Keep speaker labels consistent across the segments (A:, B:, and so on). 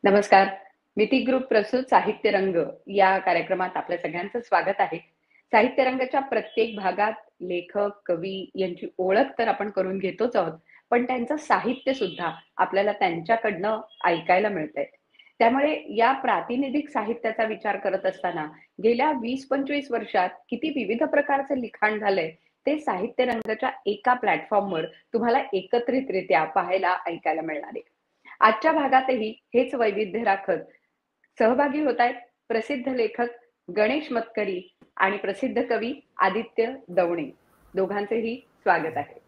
A: नमस्कार. मिती ग्रुप प्रस्तुत साहित्य रंग या कार्यक्रमात आपल्या सगळ्यांचं स्वागत आहे. साहित्य रंगाच्या प्रत्येक भागात लेखक, कवी यांची ओळख तर आपण करून घेतोच आहोत, पण त्यांचं साहित्य सुद्धा आपल्याला त्यांच्याकडनं ऐकायला मिळतंय. त्यामुळे या प्रातिनिधिक साहित्याचा विचार करत असताना गेल्या 20-25 वर्षात किती विविध प्रकारचं लिखाण झालंय, ते साहित्य रंगाच्या एका प्लॅटफॉर्मवर तुम्हाला एकत्रितरित्या पाहायला, ऐकायला मिळणार आहे. आजच्या भागातही हेच वैविध्य राखत सहभागी होत आहेत प्रसिद्ध लेखक गणेश मतकरी आणि प्रसिद्ध कवी आदित्य दवणे. दोघांचेही स्वागत आहे.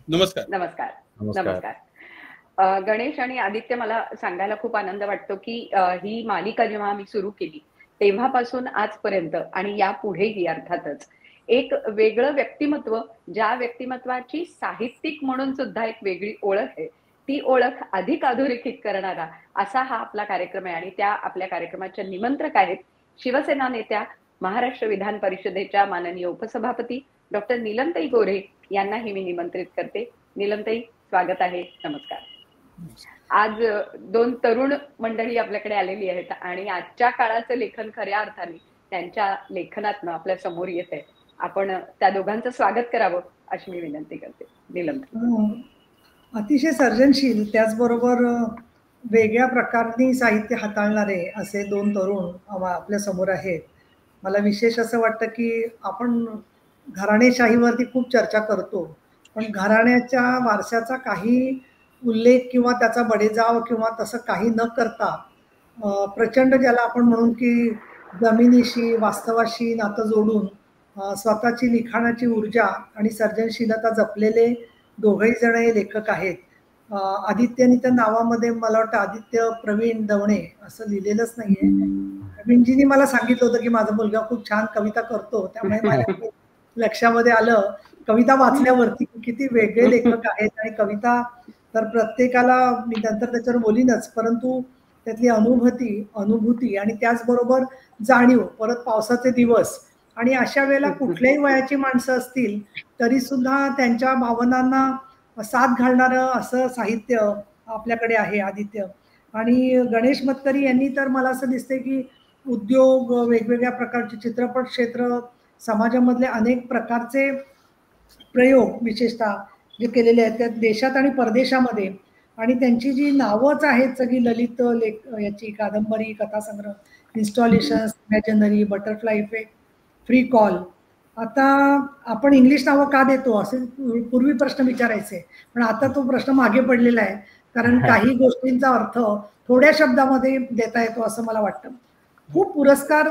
B: नमस्कार.
A: नमस्कार.
C: नमस्कार.
A: नमस्कार. गणेश आणि आदित्य, मला सांगायला खूप आनंद वाटतो की ही मालिका जेव्हा आम्ही सुरू केली तेव्हापासून आजपर्यंत आणि यापुढेही अर्थातच एक वेगळं व्यक्तिमत्व, ज्या व्यक्तिमत्वाची साहित्यिक म्हणून सुद्धा एक वेगळी ओळख आहे, ती ओळख अधिक अधोरेखित करणारा असा हा आपला कार्यक्रम आहे. आणि त्या आपल्या कार्यक्रमाच्या निमंत्रक आहेत शिवसेना नेत्या, महाराष्ट्र विधान परिषदेच्या माननीय उपसभापती डॉक्टर नीलमताई गोऱ्हे यांनाही मी निमंत्रित करते. नीलमताई, स्वागत आहे. नमस्कार. आज दोन तरुण मंडळी आपल्याकडे आलेली आहेत आणि आजच्या काळाचं लेखन खऱ्या अर्थाने त्यांच्या लेखनातनं आपल्या समोर येत आहे. आपण त्या दोघांचं स्वागत करावं अशी मी विनंती करते. नीलमताई.
D: अतिशय सर्जनशील, त्याचबरोबर वेगळ्या प्रकारनी साहित्य हाताळणारे असे दोन तरुण आपल्या समोर आहेत. मला विशेष असं वाटतं की आपण घराणेशाहीवरती खूप चर्चा करतो, पण घराण्याच्या वारशाचा काही उल्लेख किंवा त्याचा बडेजाव किंवा तसं काही न करता प्रचंड, ज्याला आपण म्हणून की जमिनीशी वास्तवाशी नातं जोडून स्वतःची लिखाणाची ऊर्जा आणि सर्जनशीलता जपलेले दोघही जण हे लेखक आहेत. आदित्यनी तर नावामध्ये मला वाटतं आदित्य प्रवीण दवणे असं लिहिलेलंच नाहीये. प्रवीणजींनी मला सांगितलं होतं की माझा मुलगा खूप छान कविता करतो, त्यामुळे माझ्या लक्षामध्ये आलं कविता वाचल्यावरती किती वेगळे लेखक आहेत. आणि कविता तर प्रत्येकाला, मी नंतर त्याच्यावर बोलीनच, परंतु त्यातली अनुभूती आणि त्याचबरोबर जाणीव, परत पावसाचे दिवस आणि अशा वेळेला कुठल्याही वयाची माणसं असतील तरी सुद्धा त्यांच्या भावनांना साथ घालणारं असं साहित्य आपल्याकडे आहे आदित्य. आणि गणेश मतकरी यांनी तर मला असं दिसते की उद्योग, वेगवेगळ्या प्रकारचे चित्रपट क्षेत्र, समाजामधले अनेक प्रकारचे प्रयोग विशेषतः जे केलेले आहेत त्या देशात आणि परदेशामध्ये. आणि त्यांची जी नावच आहेत सगळी ललित याची कादंबरी, कथासंग्रह, installations, imaginary, butterfly effect, free call. आता आपण इंग्लिश नावं का देतो असे पूर्वी प्रश्न विचारायचे, पण आता तो प्रश्न मागे पडलेला आहे, कारण काही गोष्टींचा अर्थ थोड्या शब्दामध्ये देता येतो असं मला वाटतं. खूप पुरस्कार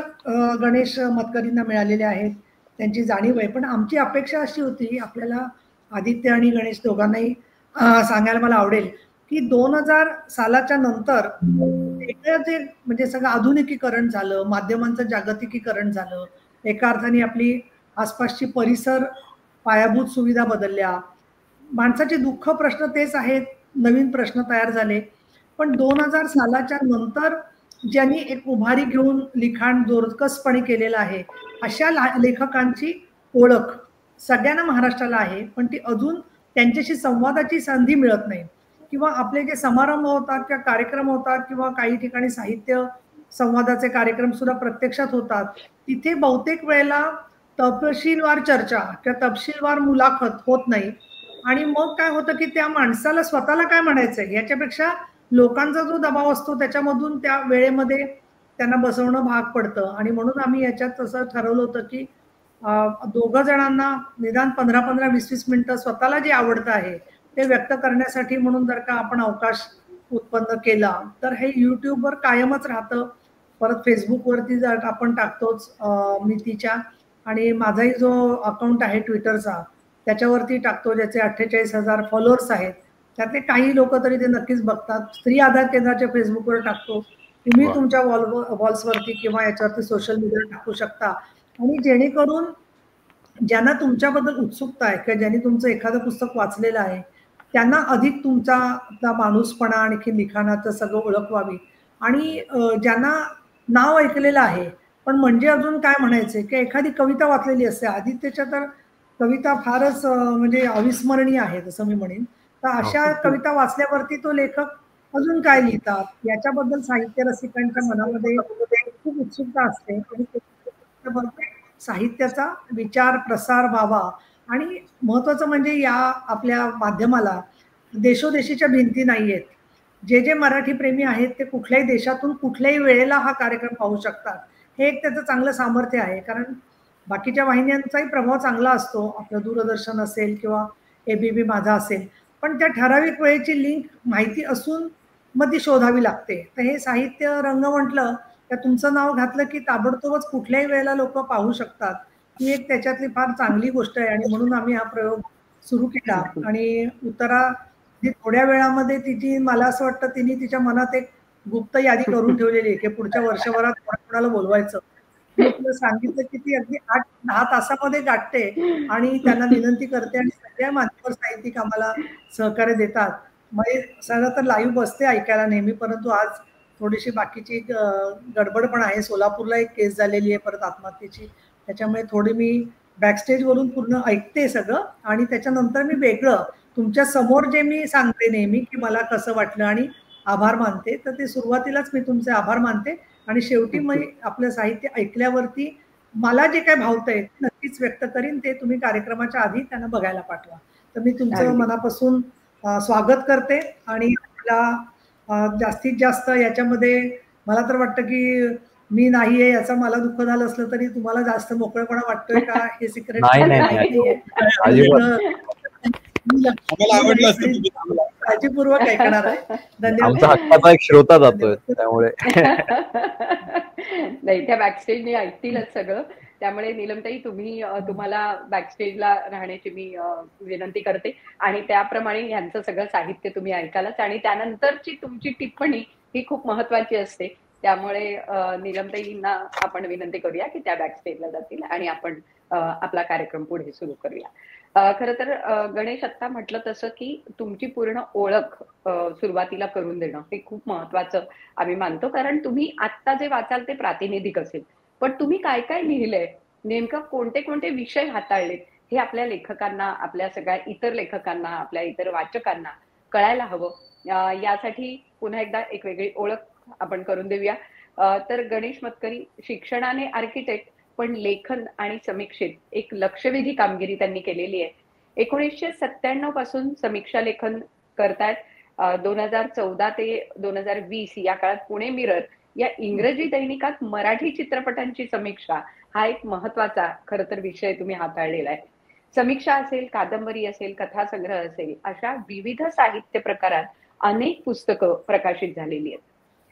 D: गणेश मतकरींना मिळालेले आहेत, त्यांची जाणीव आहे. पण आमची अपेक्षा अशी होती, आपल्याला आदित्य आणि गणेश दोघांनाही सांगायला मला आवडेल की 2000 सालाच्या नंतर वेगळं जे म्हणजे सगळं आधुनिकीकरण झालं, माध्यमांचं जागतिकीकरण झालं, एका अर्थाने आपली आसपासची परिसर, पायाभूत सुविधा बदलल्या, माणसाचे दुःख प्रश्न तेच आहेत, नवीन प्रश्न तयार झाले. पण 2000 सालाच्या नंतर ज्यांनी एक उभारी घेऊन लिखाण जोरकसपणे केलेलं आहे, अशा लेखकांची ओळख सगळ्यांना महाराष्ट्राला आहे, पण ती अजून त्यांच्याशी संवादाची संधी मिळत नाही. किंवा आपले जे समारंभ होतात किंवा कार्यक्रम होतात किंवा काही ठिकाणी साहित्य संवादाचे कार्यक्रम सुद्धा प्रत्यक्षात होतात, तिथे बहुतेक वेळेला तपशीलवार चर्चा किंवा तपशीलवार मुलाखत होत नाही. आणि मग काय होतं की त्या माणसाला स्वतःला काय म्हणायचंय याच्यापेक्षा लोकांचा जो दबाव असतो त्याच्यामधून त्या वेळेमध्ये त्यांना बसवणं भाग पडतं. आणि म्हणून आम्ही याच्यात असं ठरवलं होतं की दोघं जणांना निदान 15-20 मिनिटं स्वतःला जे आवडतं आहे ते व्यक्त करण्यासाठी म्हणून जर का आपण अवकाश उत्पन्न केला तर हे यूट्यूबवर कायमच राहतं. परत फेसबुकवरती जर आपण टाकतोच मितीच्या, आणि माझाही जो अकाउंट आहे ट्विटरचा त्याच्यावरती टाकतो, ज्याचे 48,000 फॉलोअर्स आहेत. त्यातले काही लोक तरी ते नक्कीच बघतात. स्त्री आधार केंद्राच्या फेसबुकवर टाकतो, तुम्ही तुमच्या वॉल्सवरती किंवा याच्यावरती सोशल मीडियावर टाकू शकता. आणि जेणेकरून ज्यांना तुमच्याबद्दल उत्सुकता आहे किंवा ज्यांनी तुमचं एखादं पुस्तक वाचलेलं आहे त्यांना अधिक तुमचा माणूसपणा, आणखी लिखाणाचं सगळं ओळख व्हावी. आणि ज्यांना नाव ऐकलेलं आहे पण म्हणजे अजून काय म्हणायचे की एखादी कविता वाचलेली असते, आदित्यच्या तर कविता फारच म्हणजे अविस्मरणीय आहेत असं मी म्हणेन. तर अशा कविता वाचल्यावरती तो लेखक अजून काय लिहितात याच्याबद्दल साहित्य रसिकांच्या मनामध्ये खूप उत्सुकता असते आणि साहित्याचा विचार प्रसार व्हावा. आणि महत्वाचं म्हणजे या आपल्या माध्यमाला देशोदेशीच्या भिंती नाहीयेत. जे जे मराठी प्रेमी आहेत ते कुठल्याही देशातून कुठल्याही वेळेला हा कार्यक्रम पाहू शकतात. हे एक त्याचं चांगलं सामर्थ्य आहे. कारण बाकीच्या वाहिन्यांचाही प्रभाव चांगला असतो, आपलं दूरदर्शन असेल किंवा एबीपी माझा असेल, पण त्या ठराविक वेळेची लिंक माहिती असून मग ती शोधावी लागते. तर हे साहित्य रंग म्हटलं तर तुमचं नाव घातलं की ताबडतोबच कुठल्याही वेळेला लोक पाहू शकतात. ही एक त्याच्यातली फार चांगली गोष्ट आहे आणि म्हणून आम्ही हा प्रयोग सुरू केला. आणि उत्तरा थोड्या वेळामध्ये तिची, मला असं वाटतं तिने तिच्या मनात एक गुप्त यादी करून ठेवलेली आहे की पुढच्या वर्षभरात कोणाला बोलवायचं. मी तुला सांगितलं की ती अगदी 8-10 तासामध्ये गाठते आणि त्यांना विनंती करते आणि सगळ्या मान्यवर साहित्यिक आम्हाला सहकार्य देतात. मग सगळं तर लाईव्ह बसते ऐकायला नेहमी, परंतु आज थोडीशी बाकीची गडबड पण आहे. सोलापूरला एक केस झालेली आहे परत आत्महत्येची, त्याच्यामुळे थोडी मी बॅकस्टेजवरून पूर्ण ऐकते सगळं आणि त्याच्यानंतर मी वेगळं तुमच्या समोर जे मी सांगते नेहमी की मला कसं वाटलं आणि आभार मानते, तर ते सुरुवातीलाच मी तुमचे आभार मानते आणि शेवटी मग आपलं साहित्य ऐकल्यावरती मला जे काय भावतंय ते नक्कीच व्यक्त करीन. ते तुम्ही कार्यक्रमाच्या आधी त्यांना बघायला पाठवा. तर मी तुमचं मनापासून स्वागत करते आणि जास्तीत जास्त याच्यामध्ये मला तर वाटतं की मी नाहीये याचं मला दुःख झालं असलं तरी तुम्हाला जास्त मोकळेपणा वाटतोय का हे सिक्रेट काळजीपूर्वक ऐकणार आहे.
B: धन्यवाद. एक श्रोता जातोय त्यामुळे
A: नाही, त्या बॅकस्टेजने ऐकतीलच सगळं. त्यामुळे नीलमताई तुम्हाला बॅकस्टेजला राहण्याची मी विनंती करते आणि त्याप्रमाणे यांचं सगळं साहित्य तुम्ही ऐकालच आणि त्यानंतरची तुमची टिप्पणी ही खूप महत्वाची असते. त्यामुळे नीलमताईंना आपण विनंती करूया की त्या बॅकस्टेजला जातील आणि आपण आपला कार्यक्रम पुढे सुरू करूया. खरं तर गणेश आत्ता म्हटलं तसं की तुमची पूर्ण ओळख सुरुवातीला करून देणं हे खूप महत्वाचं आम्ही मानतो. कारण तुम्ही आत्ता जे वाचाल ते प्रातिनिधिक असेल, पण तुम्ही काय काय लिहिलंय, नेमकं कोणते कोणते विषय हाताळलेत हे आपल्या लेखकांना, आपल्या सगळ्या इतर लेखकांना, आपल्या इतर वाचकांना कळायला हवं. यासाठी पुन्हा एकदा एक वेगळी ओळख आपण करून देऊया. तर गणेश मतकरी शिक्षणाने आर्किटेक्ट, पण लेखन आणि समीक्षेत एक लक्षवेधी कामगिरी त्यांनी केलेली आहे. 1997 पासून समीक्षा लेखन करतायत. 2014 ते 2020 या काळात पुणे मिरर या इंग्रजी दैनिकात मराठी चित्रपटांची समीक्षा हा एक महत्वाचा खरं तर विषय तुम्ही हाताळलेला आहे. समीक्षा असेल, कादंबरी असेल, कथासंग्रह असेल, अशा विविध साहित्य प्रकारात अनेक पुस्तकं प्रकाशित झालेली आहेत.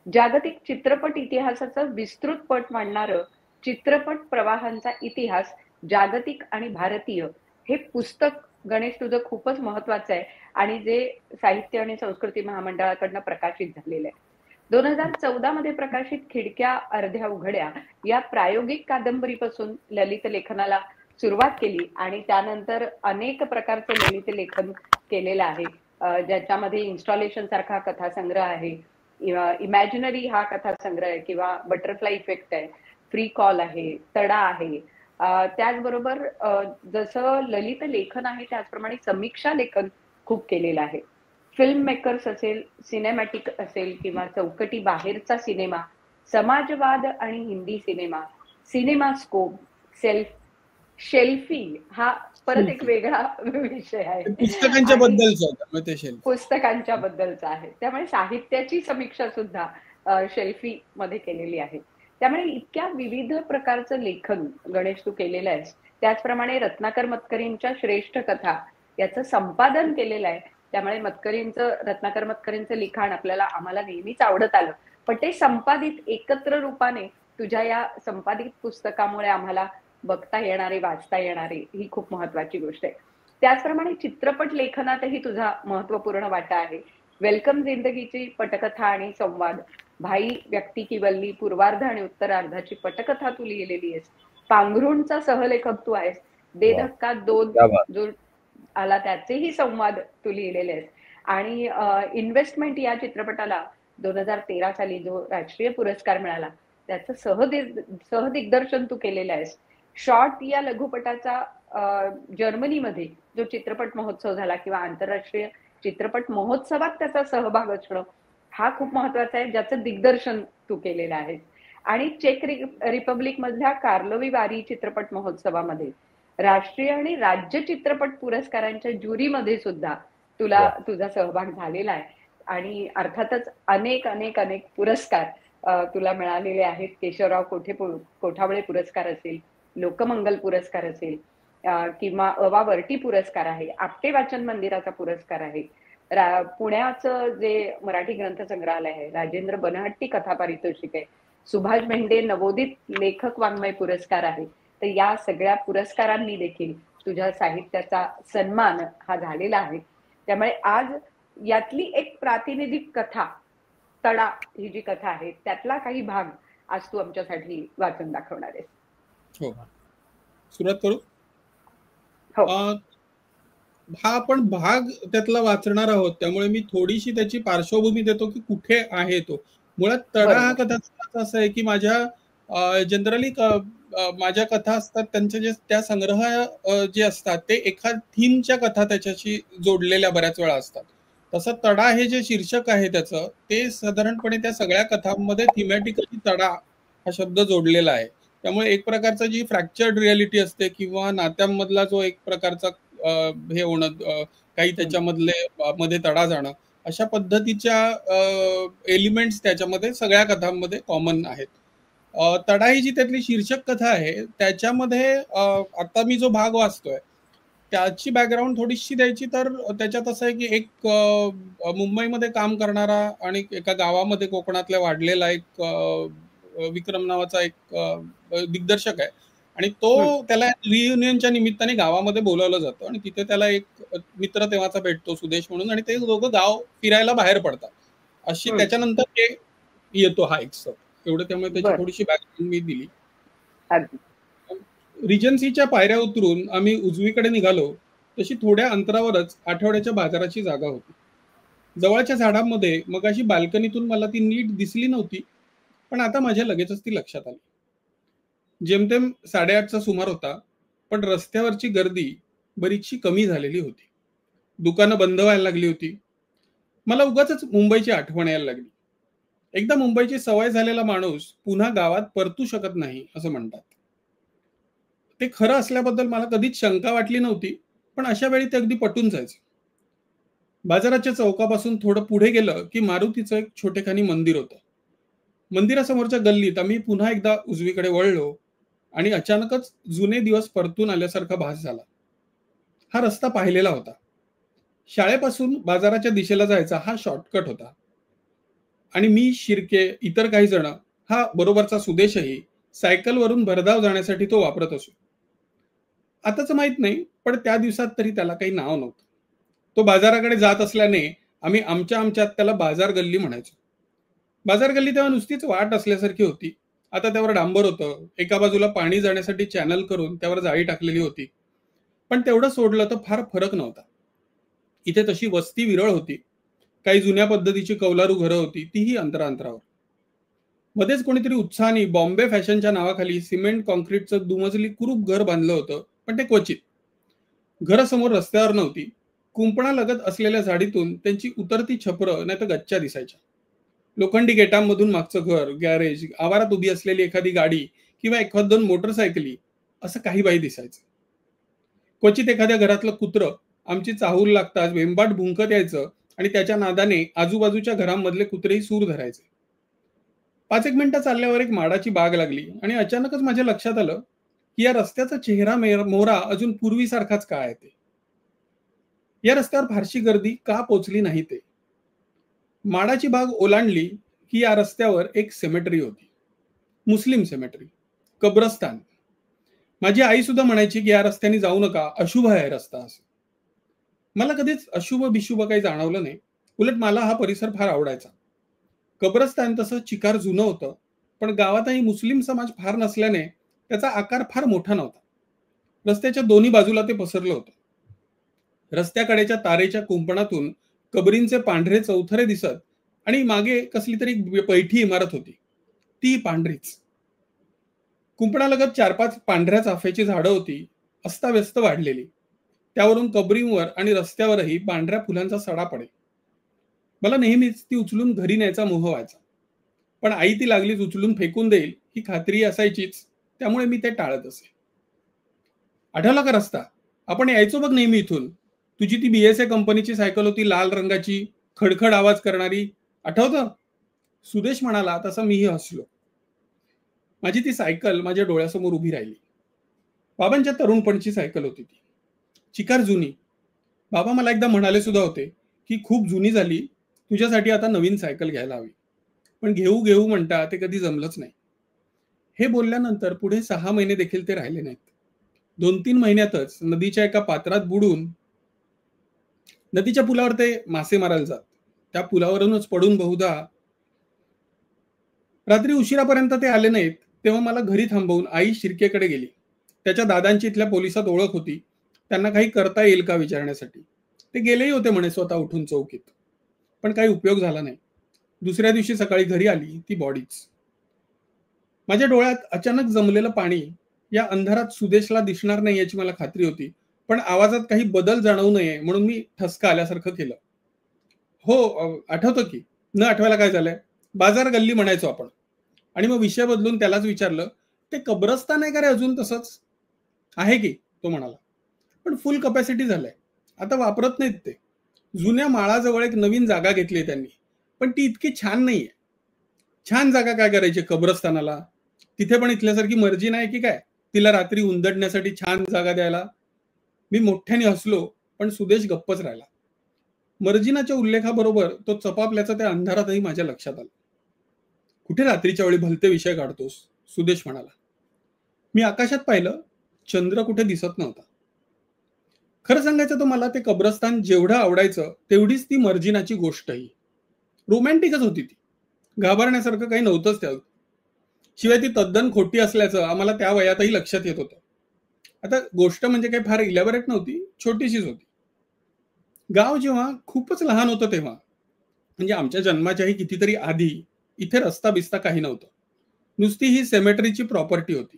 A: जागतिक चित्रपट इतिहासाचं विस्तृत पट मांडणारं चित्रपट प्रवाहांचा इतिहास जागतिक आणि भारतीय हे पुस्तक गणेश तुझं खूपच महत्वाचं आहे आणि जे साहित्य आणि संस्कृती महामंडळाकडनं प्रकाशित झालेलं आहे. 2014 मध्ये प्रकाशित खिडक्या अर्ध्या उघड्या या प्रायोगिक कादंबरीपासून ललित लेखनाला सुरुवात केली आणि त्यानंतर अनेक प्रकारचं ललित लेखन केलेलं आहे, ज्याच्यामध्ये इन्स्टॉलेशन सारखा कथासंग्रह आहे, इमॅजिनरी हा कथासंग्रह आहे किंवा बटरफ्लाय इफेक्ट आहे, फ्री कॉल आहे, तडा आहे. त्याचबरोबर जसं ललित लेखन आहे त्याचप्रमाणे समीक्षा लेखन खूप केलेलं आहे. फिल्म मेकर्स असेल, सिनेमॅटिक असेल किंवा चौकटी बाहेरचा सिनेमा, समाजवाद आणि हिंदी सिनेमा स्कोप, शेल्फी हा परत एक वेगळा विषय आहे, पुस्तकांच्या बद्दलचा आहे. त्यामुळे साहित्याची समीक्षा सुद्धा शेल्फी मध्ये केलेली आहे. त्यामुळे इतक्या विविध प्रकारचं लेखन गणेश तू केलेलं आहेस. त्याचप्रमाणे रत्नाकर मतकरींच्या श्रेष्ठ कथा याचं संपादन केलेलं आहे. त्यामुळे रत्नाकर मतकरींचं लिखाण आम्हाला नेहमीच आवडत आलं, पण ते संपादित एकत्र रूपाने तुझ्या या संपादित पुस्तकामुळे आम्हाला बघता येणारे, वाचता येणारे ही खूप महत्वाची गोष्ट आहे. त्याचप्रमाणे चित्रपट लेखनातही तुझा महत्वपूर्ण वाटा आहे. वेलकम जिंदगीची पटकथा आणि संवाद, भाई व्यक्ती की वल्ली पूर्वार्ध आणि उत्तरार्धाची पटकथा तू लिहिलेली आहेस. पांघरुणचा सहलेखक तू आहेस. दे धक्का 2 जो आला त्याचेही संवाद तू लिहिलेले आहेस. आणि इन्व्हेस्टमेंट या चित्रपटाला 2013 साली जो राष्ट्रीय पुरस्कार मिळाला त्याचं सहदिग्दर्शन तू केलेलं आहेस. शॉर्ट या लघुपटाचा जर्मनीमध्ये जो चित्रपट महोत्सव झाला किंवा आंतरराष्ट्रीय चित्रपट महोत्सवात त्याचा सहभाग असणं हा खूप महत्वाचा आहे, ज्याचं दिग्दर्शन तू केलेलं आहे. आणि चेक रिपब्लिक मधल्या कार्लोवी वारी चित्रपट महोत्सवामध्ये राष्ट्रीय आणि राज्य चित्रपट पुरस्कारांच्या ज्युरीमध्ये सुद्धा तुला तुझा सहभाग झालेला आहे. आणि अर्थातच अनेक अनेक अनेक पुरस्कार तुला मिळालेले आहेत. केशवराव कोठावळे पुरस्कार असेल, लोकमंगल पुरस्कार असेल, किंवा अवा वर्टी पुरस्कार आहे, आपटे वाचन मंदिराचा पुरस्कार आहे, पुण्याचं जे मराठी ग्रंथ संग्रहालय आहे, राजेंद्र बनहट्टी कथा पारितोषिक आहे, सुभाष भेंडे नवोदित लेखक वाङ्मय पुरस्कार आहे. तर या सगळ्या पुरस्कारांनी देखील तुझ्या साहित्याचा सन्मान हा झालेला आहे. त्यामुळे आज यातली एक प्रातिनिधिक कथा, तडा ही जी कथा आहे त्यातला काही भाग आज तू आमच्यासाठी वाचून दाखवणार आहेस.
C: हो, सुरुवात करू.
A: हो.
C: हा आपण भाग त्यातला वाचणार आहोत, त्यामुळे मी थोडीशी त्याची पार्श्वभूमी देतो की कुठे आहे तो. मुळात तडा हा कथा असा आहे की माझ्या जनरली माझ्या कथा असतात त्यांचे जे त्या संग्रह जे असतात ते एका थीमच्या कथा त्याच्याशी जोडलेल्या बऱ्याच वेळा असतात. तसं तडा हे जे शीर्षक आहे त्याचं, ते साधारणपणे त्या सगळ्या कथांमध्ये थीमॅटिकली तडा हा शब्द जोडलेला आहे. त्यामुळे एक प्रकारचा जी फ्रॅक्चर्ड रियालिटी असते किंवा नात्यांमधला जो एक प्रकारचा हे होणं, काही मध्ये तडा जाणं, अशा पद्धतीच्या एलिमेंट्स त्याच्यामध्ये सगळ्या कथांमध्ये कॉमन आहेत. तडा ही जी त्यातली शीर्षक कथा आहे त्याच्यामध्ये आता मी जो भाग वाचतोय त्याची बॅकग्राऊंड थोडीशी द्यायची तर त्याच्यात असं आहे की एक मुंबईमध्ये काम करणारा आणि एका गावामध्ये कोकणातल्या वाढलेला एक विक्रम नावाचा एक दिग्दर्शक आहे. आणि त्याला रियुनियनच्या निमित्ताने गावामध्ये बोलावलं जातं आणि तिथे त्याला एक मित्र तेव्हाचा भेटतो, सुदेश म्हणून, आणि ते दोघं गाव फिरायला बाहेर पडतात. अशी त्याच्यानंतर ते येतो हा एक एवढं. त्यामुळे त्याची थोडीशी बॅकग्राऊंड मी दिली. रिजन्सीच्या पायऱ्या उतरून आम्ही उजवीकडे निघालो तशी थोड्या अंतरावरच आठवड्याच्या बाजाराची जागा होती. जवळच्या झाडांमध्ये मगाशी बाल्कनीतून मला ती नीट दिसली नव्हती, पण आता माझ्या लगेचच ती लक्षात आली. जेमतेम 8:30चा सुमार होता, पण रस्त्यावरची गर्दी बरीचशी कमी झालेली होती. दुकानं बंद व्हायला लागली होती. मला उगाचच मुंबईची आठवण यायला लागली. एकदा मुंबईची सवय झालेला माणूस पुन्हा गावात परतू शकत नाही असं म्हणतात. ते खरं असल्याबद्दल मला कधीच शंका वाटली नव्हती, पण अशा वेळी ते अगदी पटून जायचं. बाजाराच्या चौकापासून थोडं पुढे गेलं की मारुतीचं एक छोटेखानी मंदिर होतं. मंदिरासमोरच्या गल्लीत आम्ही पुन्हा एकदा उजवीकडे वळलो आणि अचानकच जुने दिवस परतून आल्यासारखा भास झाला. हा रस्ता पाहिलेला होता. शाळेपासून बाजाराच्या दिशेला जायचा हा शॉर्टकट होता. आणि मी, शिर्के, इतर काही जण, हा बरोबरचा सुदेशही सायकलवरून भरधाव जाण्यासाठी तो वापरत असो. आताच माहित नाही, पण त्या दिवसात तरी त्याला काही नाव नव्हतं. तो बाजाराकडे जात असल्याने आम्ही आमच्यात त्याला बाजार गल्ली म्हणायचो. बाजार गल्ली तेव्हा नुसतीच वाट असल्यासारखी होती. आता त्यावर डांबर होतं. एका बाजूला पाणी जाण्यासाठी चॅनल करून त्यावर जाळी टाकलेली होती. पण तेवढं सोडलं तर फार फरक नव्हता. इथे तशी वस्ती विरळ होती. काही जुन्या पद्धतीची कौलारू घरं होती, तीही अंतरावर. मध्येच कोणीतरी उत्साहाने बॉम्बे फॅशनच्या नावाखाली सिमेंट कॉन्क्रीटचं दुमजली कुरूप घर बांधलं होतं, पण ते क्वचित. घरासमोर रस्त्यावर नव्हती. कुंपणालगत असलेल्या झाडीतून त्यांची उतरती छपरं नाही तर गच्च्या दिसायच्या. लोखंडी गेटांमधून मागचं घर, गॅरेज, आवारात उभी असलेली एखादी गाडी किंवा 1-2 मोटरसायकली, असं काही बाई दिसायचं. क्वचित एखाद्या घरातलं कुत्रं आमची चाहूल लागताच वेंबाट भुंकत यायचं आणि त्याच्या नादाने आजूबाजूच्या घरांमधले कुत्रेही सूर धरायचे. 5-1 मिनिटं चालल्यावर एक माडाची बाग लागली आणि अचानकच माझ्या लक्षात आलं की या रस्त्याचा चेहरा मोहरा अजून पूर्वीसारखाच का आहे ते. या रस्त्यावर फारशी गर्दी का पोचली नाही ते. माडाची बाग ओलांडली की या रस्त्यावर एक सेमेटरी होती. मुस्लिम सेमेटरी, कब्रस्तान. माझी आई सुद्धा म्हणायची की या रस्त्याने जाऊ नका, अशुभ आहे रस्ता असं. मला कधीच अशुभ बिशुभ काही जाणवलं नाही. उलट मला हा परिसर फार आवडायचा. कब्रस्तान तसं चिकार जुनं होतं, पण गावातही मुस्लिम समाज फार नसल्याने त्याचा आकार फार मोठा नव्हता. रस्त्याच्या दोन्ही बाजूला ते पसरलं होतं. रस्त्याकडेच्या तारेच्या कुंपणातून कबरींचे पांढरे चौथरे दिसत आणि मागे कसली तरी पैठी इमारत होती, ती पांढरीच. कुंपणालगत 4-5 पांढऱ्या चाफ्याची झाडं होती, अस्ताव्यस्त वाढलेली. त्यावरून कबरींवर आणि रस्त्यावरही पांढऱ्या फुलांचा सडा पडे. मला नेहमीच ती उचलून घरी न्यायचा मोह व्हायचा, पण आई ती लागलीच उचलून फेकून देईल ही खात्री असायचीच, त्यामुळे मी ते टाळत असे. आठवला का रस्ता? आपण यायचो बघ नेहमी इथून. तुझी ती BSA कंपनीची सायकल होती, लाल रंगाची, खडखड आवाज करणारी, आठवतं? सुदेश म्हणाला तसा मीही हसलो. माझी ती सायकल माझ्या डोळ्यासमोर उभी राहिली. बाबांच्या तरुणपणची सायकल होती ती, चिकार जुनी. बाबा मला एकदा म्हणाले सुद्धा होते की खूप जुनी झाली, तुझ्यासाठी आता नवीन सायकल घ्यायला हवी. पण घेऊ घेऊ म्हणता ते कधी जमलंच नाही. हे बोलल्यानंतर पुढे 6 महिने देखील ते राहिले नाहीत. 2-3 महिन्यातच नदीच्या एका पात्रात बुडून नदीच्या पुलावर ते मासे मारायला जात. त्या पुलावरूनच पडून बहुधा रात्री उशिरापर्यंत ते आले नाहीत. तेव्हा मला घरी थांबवून आई शिर्केकडे गेली. त्याच्या दादांची इथल्या पोलिसात ओळख होती. त्यांना काही करता येईल का विचारण्यासाठी. ते गेलेही होते म्हणे स्वतः उठून चौकीत. पण काही उपयोग झाला नाही. दुसऱ्या दिवशी सकाळी घरी आली ती बॉडीच. माझ्या डोळ्यात अचानक जमलेलं पाणी या अंधारात सुदेशला दिसणार नाही याची मला खात्री होती, पण आवाजात काही बदल जाणवू नये म्हणून मी ठसका आल्यासारखं केलं. हो, आठवतं की. न आठवायला काय झालंय? बाजार गल्ली म्हणायचो आपण. आणि मग विषय बदलून त्यालाच विचारलं, ते कब्रस्तान आहे का रे अजून तसंच? आहे की, तो म्हणाला. पण फुल कपॅसिटी झालंय. आता वापरत नाहीत ते. जुन्या माळाजवळ एक नवीन जागा घेतली त्यांनी, पण ती इतकी छान नाहीये. छान जागा काय करायची कब्रस्तानाला? तिथे पण इथल्यासारखी मर्जी नाही की काय तिला रात्री उंदडण्यासाठी छान जागा द्यायला? मी मोठ्याने हसलो, पण सुदेश गप्पच राहिला. मर्जिनाच्या उल्लेखाबरोबर तो चपापल्याचा त्या अंधारातही माझ्या लक्षात आलं. कुठे रात्रीच्या वेळी भलते विषय काढतोस? सुदेश म्हणाला. मी आकाशात पाहिलं, चंद्र कुठे दिसत नव्हता. खरं सांगायचं तर मला ते कब्रस्तान जेवढं आवडायचं तेवढीच ती मर्जिनाची गोष्टही. रोमॅन्टिकच होती ती. घाबरण्यासारखं काही नव्हतंच त्यात. शिवाय ती तद्दन खोटी असल्याचं आम्हाला त्या वयातही लक्षात येत होतं. आता गोष्ट म्हणजे काही फार इलॅबोरेट नव्हती, छोटीशीच होती. गाव जेव्हा खूपच लहान होतं तेव्हा, म्हणजे आमच्या जन्माच्याही कितीतरी आधी, इथे रस्ता बिस्ता काही नव्हतं. नुसती ही सेमेटरीची प्रॉपर्टी होती.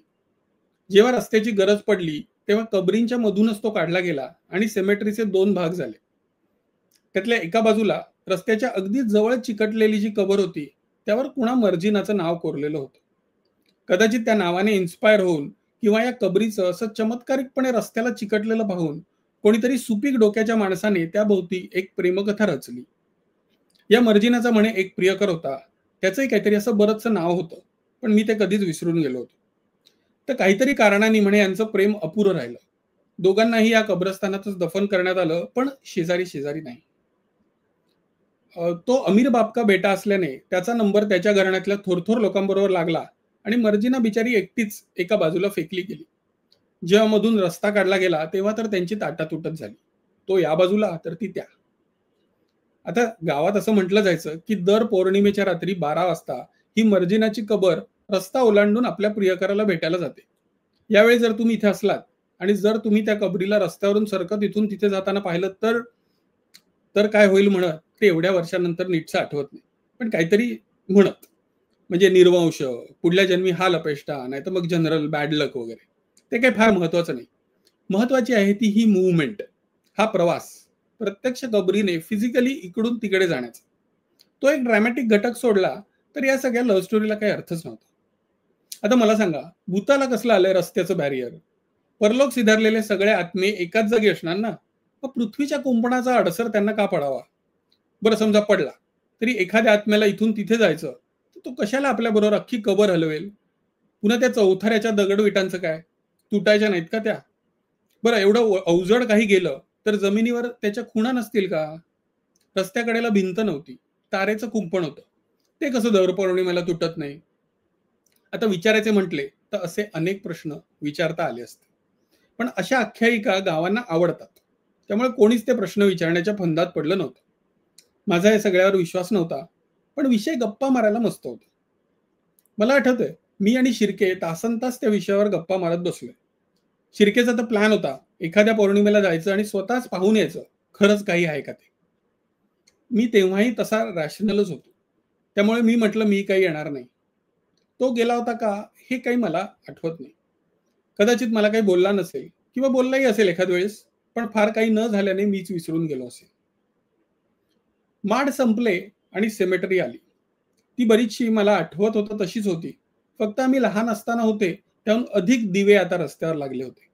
C: जेव्हा रस्त्याची गरज पडली तेव्हा कबरींच्या मधूनच तो काढला गेला आणि सेमेटरीचे 2 भाग झाले. त्यातल्या एका बाजूला रस्त्याच्या अगदी जवळ चिकटलेली जी कबर होती त्यावर कुणा मर्जिनाचं नाव कोरलेलं होतं. कदाचित त्या नावाने इन्स्पायर होऊन किंवा या कबरीचं असं चमत्कारिकपणे रस्त्याला चिकटलेलं पाहून कोणीतरी सुपीक डोक्याच्या माणसाने त्याभोवती एक प्रेमकथा रचली. या मर्जिनाचा म्हणे एक प्रियकर होता, त्याचंही काहीतरी असं बरंचसं नाव होतं, पण मी ते कधीच विसरून गेलो होतो. तर काहीतरी कारणाने म्हणे यांचं प्रेम अपुरं राहिलं. दोघांनाही या कब्रस्तानातच दफन करण्यात आलं, पण शेजारी शेजारी नाही. तो अमीर बाप का बेटा असल्याने त्याचा नंबर त्याच्या घराण्यातल्या थोरथोर लोकांबरोबर लागला आणि मर्जिना बिचारी एकटीच एका बाजूला फेकली गेली. जेव्हा मधून रस्ता काढला गेला तेव्हा तर त्यांची ताटातुटत झाली. तो या बाजूला तर ती त्या. आता गावात असं म्हटलं जायचं की दर पौर्णिमेच्या रात्री 12 वाजता ही मर्जिनाची कबर रस्ता ओलांडून आपल्या प्रियकराला भेटायला जाते. यावेळी जर तुम्ही इथे असलात आणि जर तुम्ही त्या कबरीला रस्त्यावरून सरकत इथून तिथे जाताना पाहिलं तर काय होईल म्हणत ते एवढ्या वर्षानंतर नीटचं आठवत नाही, पण काहीतरी म्हणत, म्हणजे निर्वंश, पुढल्या जन्मी हाल अपेष्टा, नाही तर मग जनरल बॅड लक वगैरे. ते काही फार महत्वाचं नाही. महत्वाची आहे ती ही मूव्हमेंट, हा प्रवास, प्रत्यक्ष कबरीने फिजिकली इकडून तिकडे जाण्याचा. तो एक ड्रॅमॅटिक घटक सोडला तर या सगळ्या लव्ह स्टोरीला काही अर्थच नव्हता. आता मला सांगा, भूताला कसलं आलंय रस्त्याचं बॅरियर? परलोक सिधारलेले सगळे आत्मे एकाच जागी असणार ना, मग पृथ्वीच्या कुंपणाचा अडसर त्यांना का पडावा? बरं, समजा पडला तरी एखाद्या आत्म्याला इथून तिथे जायचं तर तो कशाला आपल्याबरोबर अख्खी कबर हलवेल? पुन्हा त्या चौथऱ्याच्या दगडविटांचं काय, तुटायच्या नाहीत का त्या? बरं, एवढं अवजड काही गेलं तर जमिनीवर त्याच्या खुणा नसतील का? रस्त्याकडेला भिंत नव्हती, तारेचं कुंपण होतं, ते कसं दर पौर्णिमेला तुटत नाही? आता विचारायचे म्हटले तर असे अनेक प्रश्न विचारता आले असते, पण अशा आख्यायिका गावांना आवडतात, त्यामुळे कोणीच ते प्रश्न विचारण्याच्या फंदात पडलं नव्हतं. माझा या सगळ्यावर विश्वास नव्हता, पण विषय गप्पा मारायला मस्त होता. मला आठवतंय, मी आणि शिर्के तासनतास त्या विषयावर गप्पा मारत बसलोय. शिर्केचा तर प्लॅन होता एखाद्या पौर्णिमेला जायचं आणि स्वतःच पाहून यायचं खरंच काही आहे का ते. मी तेव्हाही तसा रॅशनलच होतो, त्यामुळे मी म्हटलं मी काही येणार नाही. तो गेला होता का हे काही मला आठवत नाही. कदाचित मला काही बोलला नसेल किंवा बोललाही असेल एखाद वेळेस, पण फार काही न झाल्याने मीच विसरून गेलो असेल. माड संपले आणि सेमेटरी आली. ती बरीचशी मला आठवत होतं तशीच होती, फक्त आम्ही लहान असताना होते त्याहून अधिक दिवे आता रस्त्यावर लागले होते.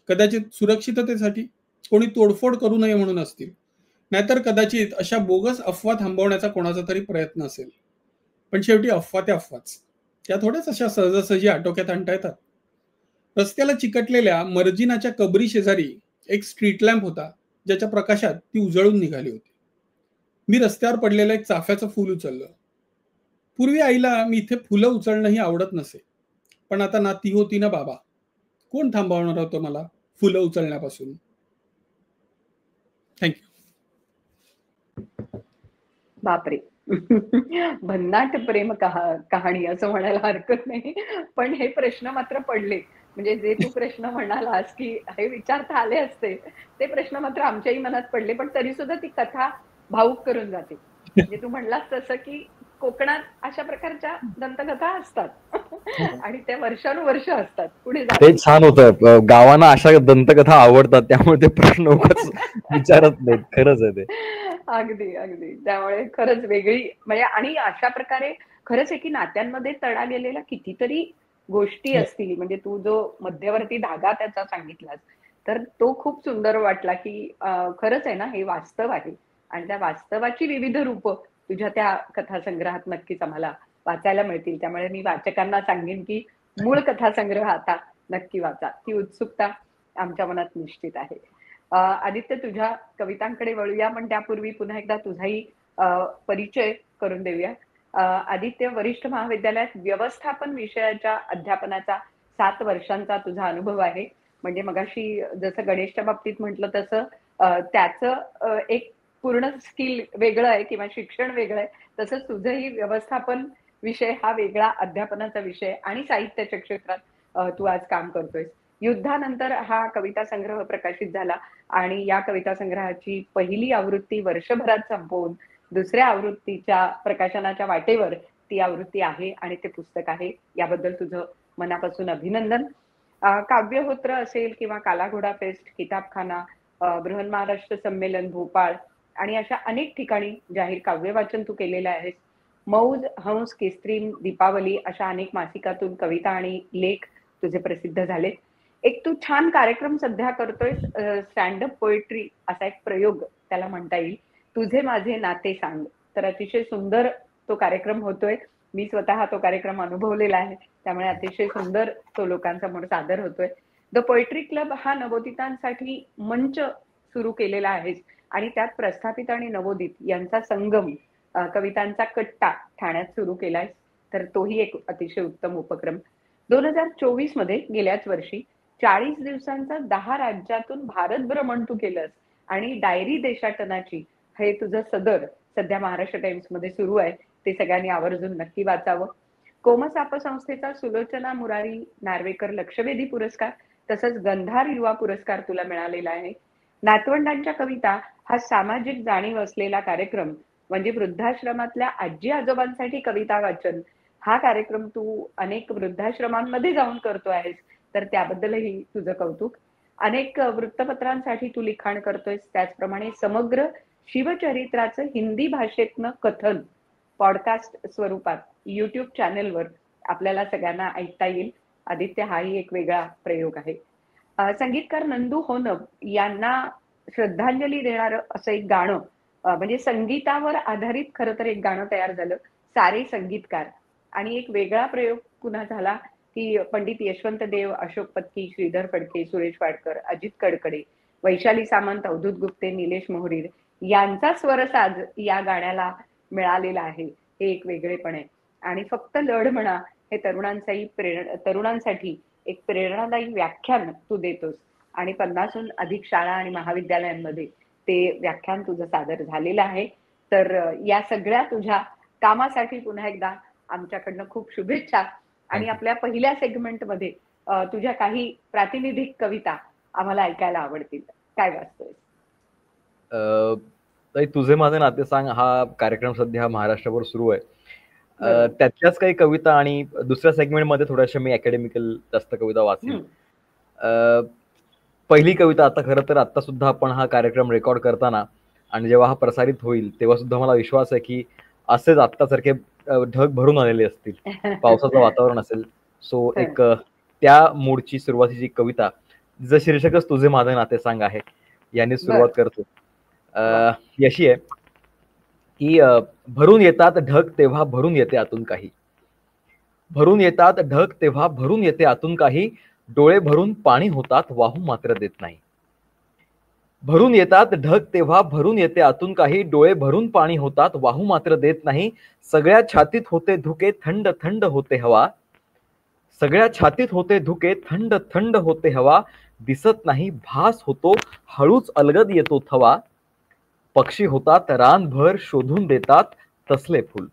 C: कदाचित सुरक्षिततेसाठी, कोणी तोडफोड करू नये म्हणून असतील, नाहीतर कदाचित अशा बोगस अफवा थांबवण्याचा कोणाचा तरी प्रयत्न असेल. पण शेवटी अफवा त्या अफवाच, त्या थोड्याच अशा सहजासहजी आटोक्यात आणता येतात. रस्त्याला चिकटलेल्या मर्जिनाच्या कबरी शेजारी एक स्ट्रीट लॅम्प होता, ज्याच्या प्रकाशात ती उजळून निघाली होती. मी रस्त्यावर पडलेलं एक चाफ्याचं फूल उचललं. पूर्वी आईला मी इथे फुलं उचलणंही आवडत नसे, पण आता ना ती होती ना बाबा. कोण थांबवणार होतं मला फुलं उचलण्यापासून? थँक्यू.
A: बापरे. भन्नाट प्रेम कहाणी असं म्हणायला हरकत नाही. पण हे प्रश्न मात्र पडले, म्हणजे जे तू प्रश्न म्हणालास की हे विचारता आले असते, ते प्रश्न मात्र आमच्याही मनात पडले. पण तरी सुद्धा ती कथा भावूक करून जाते. म्हणजे तू म्हणलास तसं की कोकणात अशा प्रकारच्या दंतकथा असतात आणि त्या वर्षानुवर्ष असतात, पुढे
B: ते
A: जातात.
B: छान होतं. गावांना अशा दंतकथा आवडतात, त्यामुळे ते प्रश्न उगाच विचारत नाहीत. खरंच आहे ते.
A: अगदी अगदी. त्यामुळे खरंच वेगळी म्हणजे आणि अशा प्रकारे खरंच आहे की नात्यांमध्ये तडा गेलेल्या कितीतरी गोष्टी असतील. म्हणजे तू जो मध्यवर्ती धागा त्याचा सांगितलास, तर तो खूप सुंदर वाटला की खरंच आहे ना, हे वास्तव आहे आणि त्या वास्तवाची विविध रूप तुझ्या त्या कथासंग्रहात नक्कीच आम्हाला वाचायला मिळतील. त्यामुळे मी वाचकांना सांगेन की मूळ कथासंग्रह आता नक्की वाचा. ती उत्सुकता आमच्या मनात निश्चित आहे. आदित्य, तुझ्या कवितांकडे वळूया, पण त्यापूर्वी पुन्हा एकदा तुझाही परिचय करून देऊया. आदित्य, वरिष्ठ महाविद्यालयात व्यवस्थापन विषयाच्या अध्यापनाचा 7 वर्षांचा तुझा अनुभव आहे. म्हणजे मगाशी जसं गणेशच्या बाबतीत म्हटलं तसं त्याचं एक पूर्ण स्किल वेगळं आहे किंवा शिक्षण वेगळं आहे, तसंच तुझंही व्यवस्थापन विषय हा वेगळा अध्यापनाचा विषय आणि साहित्याच्या क्षेत्रात तू आज काम करतोयस. युद्धानंतर हा कविता संग्रह प्रकाशित झाला आणि या कविता संग्रहाची पहिली आवृत्ती वर्षभरात संपवून दुसऱ्या आवृत्तीच्या प्रकाशनाच्या वाटेवर ती आवृत्ती आहे आणि ते पुस्तक आहे. याबद्दल तुझं मनापासून अभिनंदन. काव्यहोत्र असेल किंवा कालाघोडा फेस्ट, किताबखाना, बृहन्महाराष्ट्र संमेलन भोपाळ आणि अशा अनेक ठिकाणी जाहीर काव्य वाचन तू केलेलं आहेस. मौज, हंस, केसरी, दीपावली अशा अनेक मासिकातून कविता आणि लेख तुझे प्रसिद्ध झाले. एक तू छान कार्यक्रम सध्या करतोय, स्टँडअप पोएट्री असा एक प्रयोग त्याला म्हणता येईल, तुझे माझे नाते सांग. तर अतिशय सुंदर तो कार्यक्रम होतोय. मी स्वतः तो कार्यक्रम अनुभवलेला आहे, त्यामुळे अतिशय सुंदर तो लोकांसमोर सादर होतोय. द पोएट्री क्लब हा नवोदितांसाठी मंच सुरू केलेला आहे आणि त्यात प्रस्थापित आणि नवोदित यांचा संगम, कवितांचा कट्टा ठाण्यात सुरू केलाय. तर तोही एक अतिशय उत्तम उपक्रम. 2024 मध्ये गेल्याच वर्षी 40 दिवसांचा 10 राज्यातून भारत भ्रमण तू केलंस आणि डायरी देशाटनाची हे तुझं सदर सध्या महाराष्ट्र टाइम्स मध्ये सुरू आहे. ते सगळ्यांनी आवर्जून नक्की वाचावं. कोमसाप संस्थेचा सुलोचना मुरारी नार्वेकर लक्षवेधी पुरस्कार तसंच गंधार युवा पुरस्कार तुला मिळालेला आहे. नातवंडांच्या कविता हा सामाजिक जाणीव असलेला कार्यक्रम, म्हणजे वृद्धाश्रमातल्या आजी आजोबांसाठी कविता वाचन हा कार्यक्रम तू अनेक वृद्धाश्रमांमध्ये जाऊन करतो आहेस, तर त्याबद्दलही तुझं कौतुक. अनेक वृत्तपत्रांसाठी तू लिखाण करतोयस. त्याचप्रमाणे समग्र शिवचरित्राचं हिंदी भाषेतनं कथन पॉडकास्ट स्वरूपात युट्यूब चॅनेलवर आपल्याला सगळ्यांना ऐकता येईल. आदित्य, हाही एक वेगळा प्रयोग आहे. संगीतकार नंदू होनब यांना श्रद्धांजली देणारं असं एक गाणं, म्हणजे संगीतावर आधारित खरं तर एक गाणं तयार झालं, सारे संगीतकार. आणि एक वेगळा प्रयोग पुन्हा झाला की पंडित यशवंत देव, अशोक पत्की, श्रीधर फडके, सुरेश वाडकर, अजित कडकडे, वैशाली सामंत, अवधूत गुप्ते, निलेश मोहरीर यांचा स्वरसाज या गाण्याला मिळालेला आहे. हे एक वेगळेपण आहे. आणि फक्त लढ म्हणा हे तरुणांसाठी एक प्रेरणादायी व्याख्यान तू देतोस आणि 50हून अधिक शाळा आणि महाविद्यालयांमध्ये ते व्याख्यान तुझं सादर झालेलं आहे. तर या सगळ्या तुझ्या कामासाठी पुन्हा एकदा आमच्याकडनं खूप शुभेच्छा. आणि आपल्या पहिल्या सेगमेंटमध्ये तुझ्या काही प्रातिनिधिक कविता आम्हाला ऐकायला आवडतील. काय वाचतोय?
B: तुझे माझे नाते सांग हा कार्यक्रम सध्या महाराष्ट्रावर सुरू आहे. त्यातल्याच काही कविता आणि दुसऱ्या सेगमेंटमध्ये थोड्याशा मी अकॅडमिकल जास्त कविता वाचली. पहिली कविता, आता खरं तर आता सुद्धा आपण हा कार्यक्रम रेकॉर्ड करताना आणि जेव्हा हा प्रसारित होईल तेव्हा सुद्धा मला विश्वास आहे की असेच आत्तासारखे ढग भरून आलेले असतील, पावसाचं वातावरण असेल. सो एक त्या मूडची सुरुवातीची कविता, जिचं शीर्षकच तुझे माझे नाते सांग आहे, यांनी सुरुवात करतो. अशी आहे की भरून येतात ढग तेव्हा भरून येते आतून काही, भरून येतात ढग तेव्हा भरून येते आतून काही, डोळे भरून पाणी होतात वाहू मात्र देत नाही. भरून येतात ढग तेव्हा भरून येते आतून काही, डोळे भरून पाणी होतात वाहू मात्र देत नाही. सगळ्या छातीत होते धुके थंड थंड होते हवा, सगळ्या छातीत होते धुके थंड थंड होते हवा, दिसत नाही भास होतो हळूच अलगद येतो थवा. पक्षी होतात रानभर शोधून देतात तसले फूल,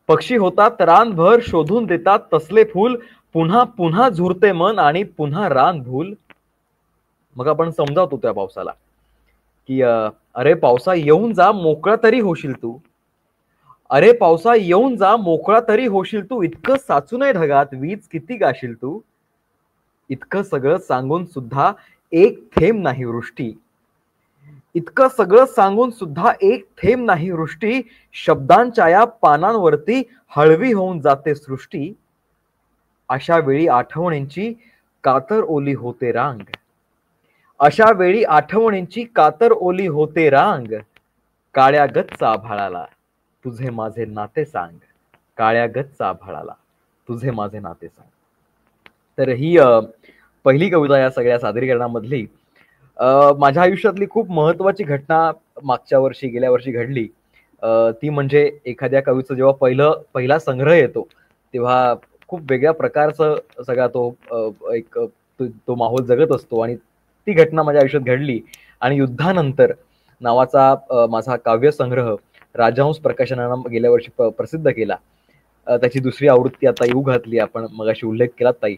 B: पक्षी होतात रानभर शोधून देतात तसले फूल, पुन्हा पुन्हा झुरते मन आणि पुन्हा रान भूल. मग आपण समजावतो त्या पावसाला की अरे पावसा येऊन जा मोकळा तरी होशील तू, अरे पावसा येऊन जा मोकळा तरी होशील तू, इतकं साचू नये ढगात वीज किती गाशील तू. इतकं सगळं सांगून सुद्धा एक थेंब नाही वृष्टी, इतकं सगळं सांगून सुद्धा एक थेंब नाही वृष्टी. शब्दांच्या या पानांवरती हळवी होऊन जाते सृष्टी. अशा वेळी आठवणींची कातर ओली होते रांग, अशा वेळी आठवणींची कातर ओली होते रांग. काळ्या गच्च आभाळाला तुझे माझे नाते सांग, काळ्या गच्च आभाळाला तुझे माझे नाते सांग. तर ही पहिली कविता या सगळ्या सादरीकरणामधली. माझ्या आयुष्यातली खूप महत्वाची घटना मागच्या वर्षी गेल्या वर्षी घडली. ती म्हणजे एखाद्या कवीचं जेव्हा पहिला संग्रह येतो तेव्हा खूप वेगळ्या प्रकारचं सगळा तो माहोल जगत असतो. आणि ती घटना माझ्या आयुष्यात घडली. आणि युद्धानंतर नावाचा माझा काव्य संग्रह राजहंस प्रकाशनानं गेल्या वर्षी प्रसिद्ध केला. त्याची दुसरी आवृत्ती आता येऊ घातली, आपण मगाशी उल्लेख केला ताई.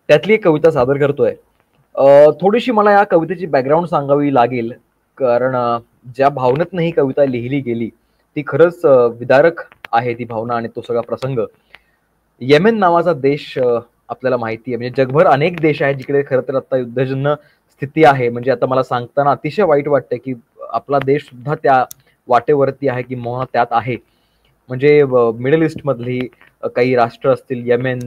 B: त्यातली एक कविता सादर करतोय. थोडीशी मला या कवितेची बॅकग्राऊंड सांगावी लागेल, कारण ज्या भावनेतनं ही कविता लिहिली गेली ती खरंच विदारक आहे ती भावना आणि तो सगळा प्रसंग. येमेन नावाचा देश आपल्याला माहिती आहे, म्हणजे जगभर अनेक देश आहेत जिकडे खरं तर आता युद्धजन्य स्थिती आहे. म्हणजे आता मला सांगताना अतिशय वाईट वाटतंय की आपला देश सुद्धा त्या वाटेवरती आहे की मोह त्यात आहे. म्हणजे मिडल ईस्ट मधली काही राष्ट्र असतील, येमेन,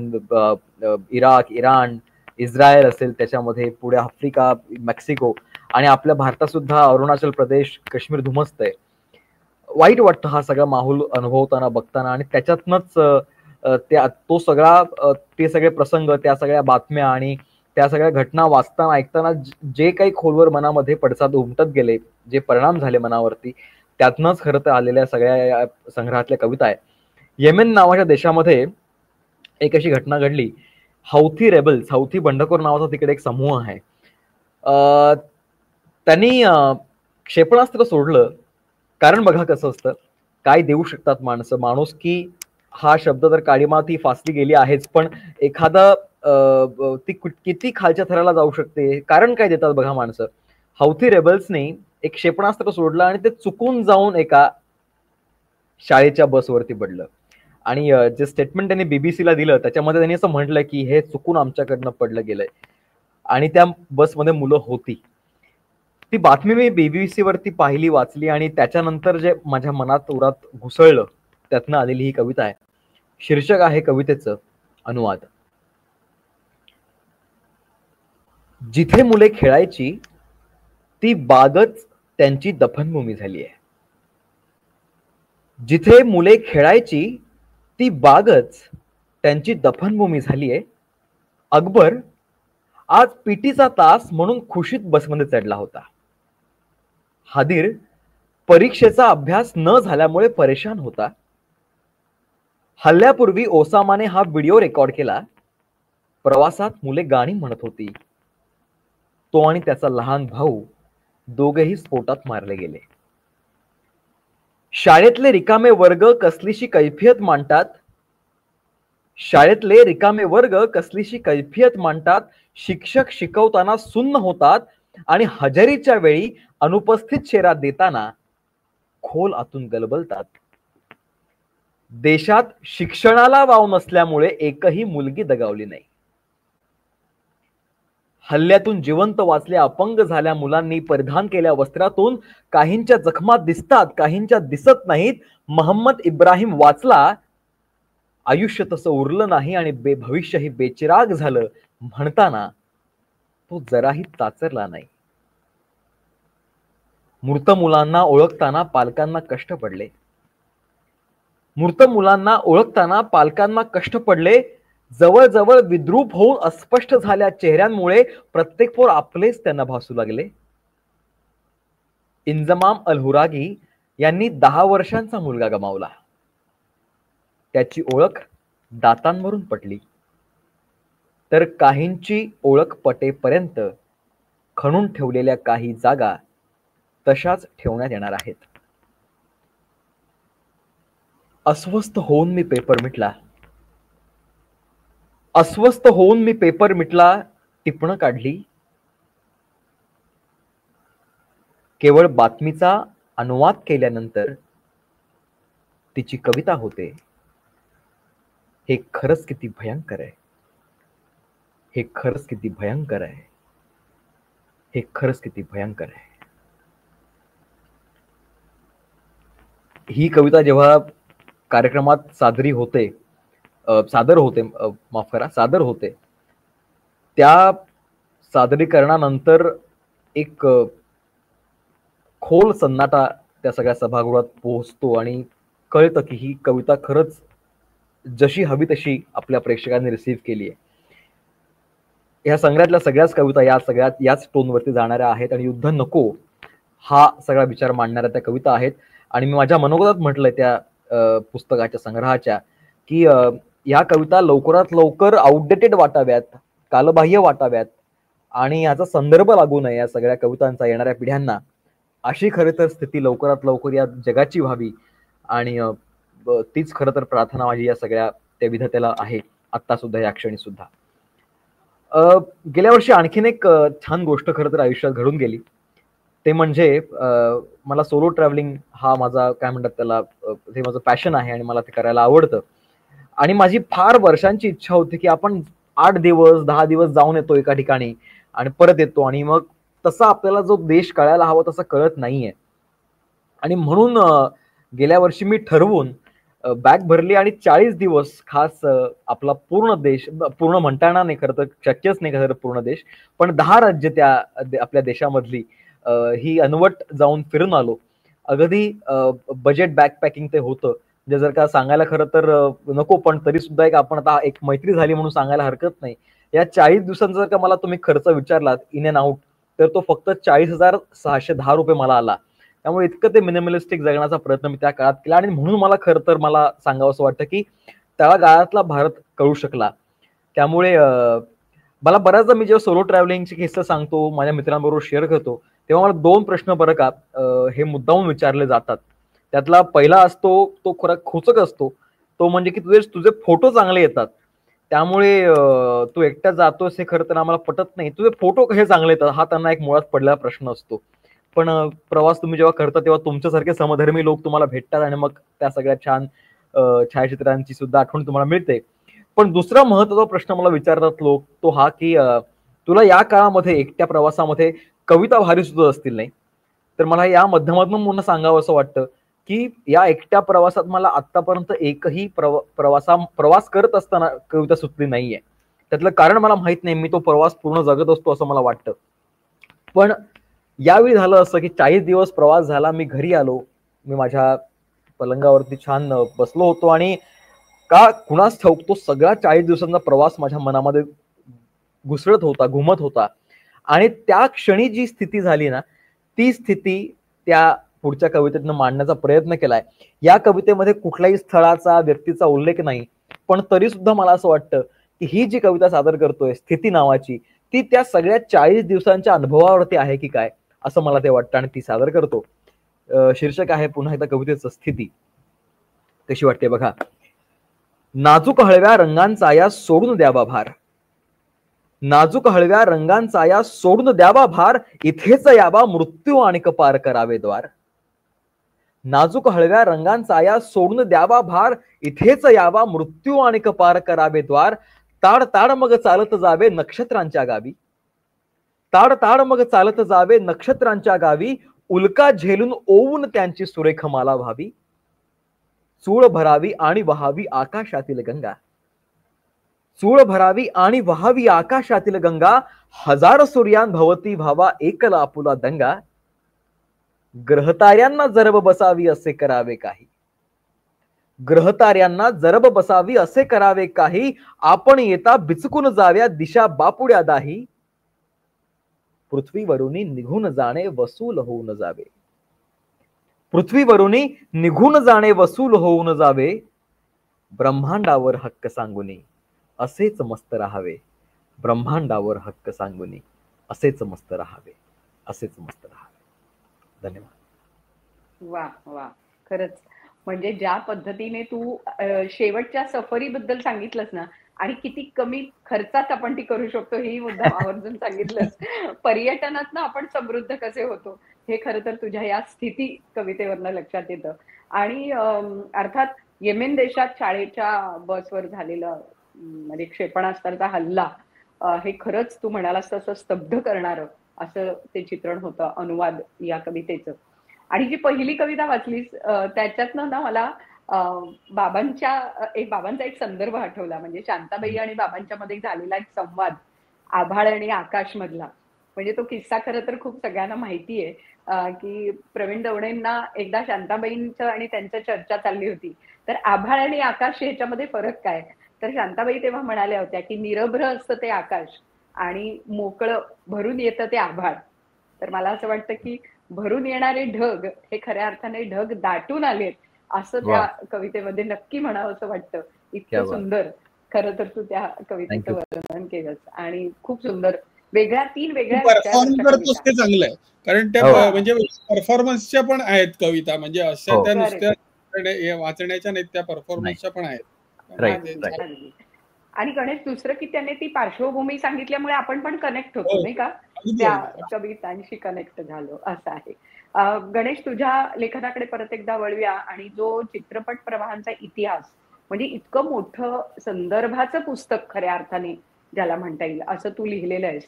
B: इराक, इराण, इस्रायल असेल, त्याच्यामध्ये पुढे आफ्रिका, मेक्सिको, आणि आपल्या भारतात सुद्धा अरुणाचल प्रदेश, काश्मीर धुमसतंय. वाईट वाटतं हा सगळा माहोल अनुभवताना, बघताना. आणि त्याच्यातनच ते सगळे प्रसंग, त्या सगळ्या बातम्या आणि त्या सगळ्या घटना वाचताना ऐकताना जे काही खोलवर मनामध्ये पडसाद उमटत गेले, जे परिणाम झाले मनावरती, त्यातनंच खरं तर आलेल्या सगळ्या संग्रहातल्या कविता आहे. येमेन नावाच्या देशामध्ये एक अशी घटना घडली. हौथी रेबल्स, हौथी बंडखोर नावाचा तिकडे एक समूह आहे. त्यांनी क्षेपणास्त्र सोडलं. कारण बघा कसं असतं, काय देऊ शकतात माणसं. माणूस की हा शब्द तर काळीमाती फासली गेली आहेच, पण एखादा ती किती खालच्या थराला जाऊ शकते. कारण काय देतात बघा माणसं. हौथी रेबल्सने एक क्षेपणास्त्र सोडलं आणि ते चुकून जाऊन एका शाळेच्या बसवरती पडलं. आणि जे स्टेटमेंट त्यांनी बीबीसीला दिलं त्याच्यामध्ये त्यांनी असं म्हटलं की हे चुकून आमच्याकडनं पडलं गेलंय. आणि त्या बसमध्ये मुलं होती. ती बातमी मी बीबीसी वरती पाहिली, वाचली, आणि त्याच्यानंतर जे माझ्या मनात उरात घुसळलं त्यातनं आलेली ही कविता आहे. शीर्षक आहे कवितेचं अनुवाद. जिथे मुले खेळायची ती बागच त्यांची दफनभूमी झाली आहे. जिथे मुले खेळायची ती बागच त्यांची दफनभूमी झाली आहे. अकबर आज पीटीचा तास म्हणून खुशीत बसमध्ये चढला होता. हादीर परीक्षेचा अभ्यास न झाल्यामुळे परेशान होता. हल्ल्यापूर्वी ओसामाने हा व्हिडिओ रेकॉर्ड केला. प्रवासात मुले गाणी म्हणत होती. तो आणि त्याचा लहान भाऊ दोघेही स्फोटात मारले गेले. शाळेतले रिकामे वर्ग कसलीशी कैफियत मांडतात. शाळेतले रिकामे वर्ग कसलीशी कैफियत मांडतात. शिक्षक शिकवताना सुन्न होतात आणि हजेरीच्या वेळी अनुपस्थित शेरा देताना खोल आतून गलबलतात. देशात शिक्षणाला वाव नसल्यामुळे एकही मुलगी दगावली नाही. हल्ल्यातून जिवंत वाचले अपंग झाल्या मुलांनी परिधान केल्या वस्त्रातून काहींच्या जखमा दिसतात, काहींच्या दिसत नाहीत. मोहम्मद इब्राहिम वाचला, आयुष्य तसं उरलं नाही आणि भविष्यही बेचिराग झालं म्हणताना तो जराही चाचरला नाही. मृत मुलांना ओळखताना पालकांना कष्ट पडले. मृत मुलांना ओळखताना पालकांना कष्ट पडले. जवळजवळ विद्रूप होऊन अस्पष्ट झाल्या चेहऱ्यांमुळे प्रत्येक पोर आपलेच त्यांना भासू लागले. इंजमाम अल हुरागी यांनी 10 वर्षांचा मुलगा गमावला. त्याची ओळख दातांवरून पटली, तर काहींची ओळख पटेपर्यंत खणून ठेवलेल्या काही जागा तशाच ठेवण्यात येणार आहेत. अस्वस्थ होऊन मी पेपर मिटला. अस्वस्थ होऊन मी पेपर मिटला, टिपणं काढली. केवळ बातमीचा अनुवाद केल्यानंतर तिची कविता होते. हे खरंच किती भयंकर आहे. हे खरंच किती भयंकर आहे. हे खरंच किती भयंकर आहे. ही कविता जेव्हा कार्यक्रमात सादर होते, त्या सादरीकरणानंतर एक खोल सन्नाटा त्या सगळ्या सभागृहात पोहोचतो आणि कळतं की ही कविता खरंच जशी हवी तशी आपल्या प्रेक्षकांनी रिसीव्ह केली आहे. ह्या संग्रहातल्या सगळ्याच कविता याच टोनवरती जाणाऱ्या आहेत आणि युद्ध नको हा सगळा विचार मांडणाऱ्या त्या कविता आहेत. आणि मी माझ्या मनोगतात म्हटलंय त्या पुस्तकाच्या संग्रहाच्या की ह्या कविता लवकरात लवकर आउटडेटेड वाटाव्यात, कालबाह्य वाटाव्यात आणि याचा संदर्भ लागू नये या सगळ्या कवितांचा येणाऱ्या पिढ्यांना, अशी खरं तर स्थिती लवकरात लवकर या जगाची व्हावी. आणि तीच खरं तर प्रार्थना माझी या सगळ्या त्या विधात्याला आहे आत्ता सुद्धा, या क्षणी सुद्धा. गेल्या वर्षी आणखीन एक छान गोष्ट खरं तर आयुष्यात घडून गेली. ते म्हणजे मला सोलो ट्रॅव्हलिंग हा माझा काय म्हणतात त्याला, हे माझं पॅशन आहे आणि मला ते करायला आवडतं. आणि माझी फार वर्षांची इच्छा होती की आपण 8 दिवस 10 दिवस जाऊन येतो एका ठिकाणी आणि परत येतो आणि मग तसा आपल्याला जो देश कळायला हवा तसा कळत नाहीये. आणि म्हणून गेल्या वर्षी मी ठरवून बॅग भरली आणि 40 दिवस खास आपला पूर्ण देश, पूर्ण म्हणता येणार नाही खरं तर, शक्यच नाही खरं पूर्ण देश, पण 10 राज्य त्या आपल्या देशामधली ही अनवट जाऊन फिरून आलो. अगदी बजेट बॅकपॅकिंग ते होतं. म्हणजे जर का सांगायला खरं तर नको, पण तरी सुद्धा आपण आता एक मैत्री झाली म्हणून सांगायला हरकत नाही. या 40 दिवसांचा जर का मला तुम्ही खर्च विचारलात इन अँड आउट, तर तो फक्त 40,610 रुपये मला आला. त्यामुळे इतकं ते मिनिमलिस्टिक जगण्याचा प्रयत्न मी त्या काळात केला. आणि म्हणून मला खरं तर मला सांगावं असं वाटतं की तळागाळातला भारत कळू शकला. त्यामुळे मला बऱ्याचदा मी जेव्हा सोलो ट्रॅव्हलिंगचे किस्से सांगतो, माझ्या मित्रांबरोबर शेअर करतो, तेव्हा मला 2 प्रश्न बरं का हे मुद्दामून विचारले जातात. त्यातला पहिला असतो तो खरा खोचक असतो, तो म्हणजे की तुझे फोटो चांगले येतात, त्यामुळे तू एकटा जातोस हे खरं तर आम्हाला पटत नाही, तुझे फोटो कसे चांगले येतात हा त्यांना एक मुळात पडलेला प्रश्न असतो. पण प्रवास तुम्ही जेव्हा करता तेव्हा तुमच्यासारखे समधर्मी लोक तुम्हाला भेटतात आणि मग त्या सगळ्या छान छायाचित्रांची सुद्धा आठवण तुम्हाला मिळते. पण दुसरा महत्त्वाचा प्रश्न मला विचारतात लोक तो हा की तुला या काळामध्ये एकट्या प्रवासामध्ये कविता भारी सुद्धा असतील नाही. तर मला या माध्यमातून पुन्हा सांगावं असं वाटतं की या एकट्या प्रवासात मला आतापर्यंत एकही प्रवास करत असताना कविता सुचली नाहीये. त्यातलं कारण मला माहित नाही, मी तो प्रवास पूर्ण जगत असतो असं मला वाटतं. पण यावेळी झालं असं की 40 दिवस प्रवास झाला, मी घरी आलो, मी माझ्या पलंगावरती छान बसलो होतो आणि का कुणास ठाऊक तो सगळा 40 दिवसांचा प्रवास माझ्या मनामध्ये घुसळत होता, घुमत होता. आणि त्या क्षणी जी स्थिती झाली ना, ती स्थिती त्या पुढच्या कवितेतनं मांडण्याचा प्रयत्न केलाय. या कवितेमध्ये कुठल्याही स्थळाचा, व्यक्तीचा उल्लेख नाही, पण तरी सुद्धा मला असं वाटतं की ही जी कविता सादर करतोय स्थिती नावाची, ती त्या सगळ्या 40 दिवसांच्या अनुभवावरती आहे की काय असं मला ते वाटतं आणि ती सादर करतो. शीर्षक आहे पुन्हा एकदा कवितेचं स्थिती. कशी वाटते बघा. नाजूक हळव्या रंगांचा या सोडून द्यावा भार, नाजूक हळव्या रंगांचा या सोडून द्यावा भार, इथेच यावा मृत्यू आणिक पार करावे द्वार. नाजूक हळव्या रंगांचा या सोडून द्यावा भार, इथेच यावा मृत्यू आणिक पार करावे द्वार. ताड ताड मग चालत जावे नक्षत्रांच्या गावी. ताड ताड मग चालत जावे नक्षत्रांच्या गावी, उल्का झेलून ओवून त्यांची सुरेख माला व्हावी. चूळ भरावी आणि वहावी आकाशातील गंगा, चूळ भरावी आणि वहावी आकाशातील गंगा, हजार सूर्यांभवती व्हावा एकला आपुला दंगा. ग्रहतार्यांना जरब बसावी असे करावे काही, ग्रहतार्यांना जरब बसावी असे करावे काही, आपण येता बिचकून जाव्या दिशा बापुड्या दाही. पृथ्वीवरुनी निघून जाणे वसूल होऊन जावे, पृथ्वीवरुनी निघून जाणे वसूल होऊन जावे. ब्रह्मांडावर हक्क सांगुनी असेच मस्त राहावे, ब्रह्मांडावर हक्क सांगुनी असेच मस्त राहावे, असेच मस्त राहावे. धन्यवाद.
A: वा वा, खरंच म्हणजे ज्या पद्धतीने तू शेवटच्या सफरीबद्दल सांगितलंस ना, आणि किती कमी खर्चात आपण ती करू शकतो हे मुद्दाम आवर्जून सांगितलंस. पर्यटनात आपण समृद्ध कसे होतो हे खरं तर तुझ्या या स्थिती कवितेवरनं लक्षात येतं. आणि अर्थात येमेन देशात शाळेच्या बसवर झालेलं म्हणजे क्षेपणास्त्राचा हल्ला हे खरंच तू म्हणालास तसं स्तब्ध करणारं असं ते चित्रण होतं अनुवाद या कवितेचं. आणि जी पहिली कविता वाचलीस त्याच्यातनं ना मला बाबांचा एक संदर्भ आठवला. म्हणजे शांताबाई आणि बाबांच्या मध्ये झालेला एक संवाद आभाळ आणि आकाश मधला. म्हणजे तो किस्सा खरं तर खूप सगळ्यांना माहिती आहे की प्रवीण दवणेंना एकदा शांताबाईंचं आणि त्यांच्या चर्चा चालली होती, तर आभाळ आणि आकाश ह्याच्यामध्ये फरक काय, तर शांताबाई तेव्हा म्हणाल्या होत्या की निरभ्र असतं ते आकाश आणि मोकळं भरून येतं ते आभाळ. तर मला असं वाटतं की भरून येणारे ढग हे खऱ्या अर्थाने ढग दाटून आलेत असं त्या कवितेमध्ये नक्की म्हणावं असं वाटतं. इतकं सुंदर खरं तर तू त्या कवितेचं वर्णन केलंस आणि खूप सुंदर तीन वेगळ्या
C: परफॉर्म करतोस ते चांगलं आहे, कारण त्या म्हणजे परफॉर्मन्सच्या पण आहेत कविता, म्हणजे अशा त्या नुसत्या वाचण्याच्या नाहीत, त्या परफॉर्मन्सच्या पण आहेत.
A: आणि गणेश दुसरं की त्याने ती पार्श्वभूमी सांगितल्यामुळे आपण पण कनेक्ट होतो नाही का, त्या कवितांशी कनेक्ट झालो असं आहे. गणेश तुझ्या लेखनाकडे परत एकदा वळूया. आणि जो चित्रपट प्रवाहांचा इतिहास म्हणजे इतकं मोठं संदर्भाचं पुस्तक खऱ्या अर्थाने ज्याला म्हणता येईल असं तू लिहिलेलं आहेस,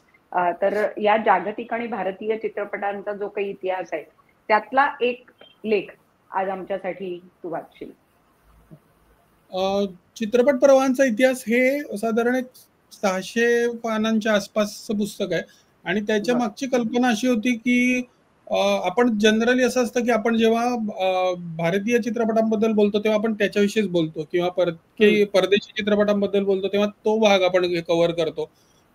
A: तर या जागतिक आणि भारतीय चित्रपटांचा जो काही इतिहास आहे त्यातला एक लेख आज आमच्यासाठी तू वाचशील.
C: चित्रपट प्रवाहांचा इतिहास हे साधारण 600 पानांच्या आसपासचं पुस्तक आहे. आणि त्याच्या मागची कल्पना अशी होती की आपण जनरली असं असतं की आपण जेव्हा भारतीय चित्रपटांबद्दल बोलतो तेव्हा आपण त्याच्याविषयीच बोलतो, किंवा परदेशी चित्रपटांबद्दल बोलतो तेव्हा तो भाग आपण कव्हर करतो.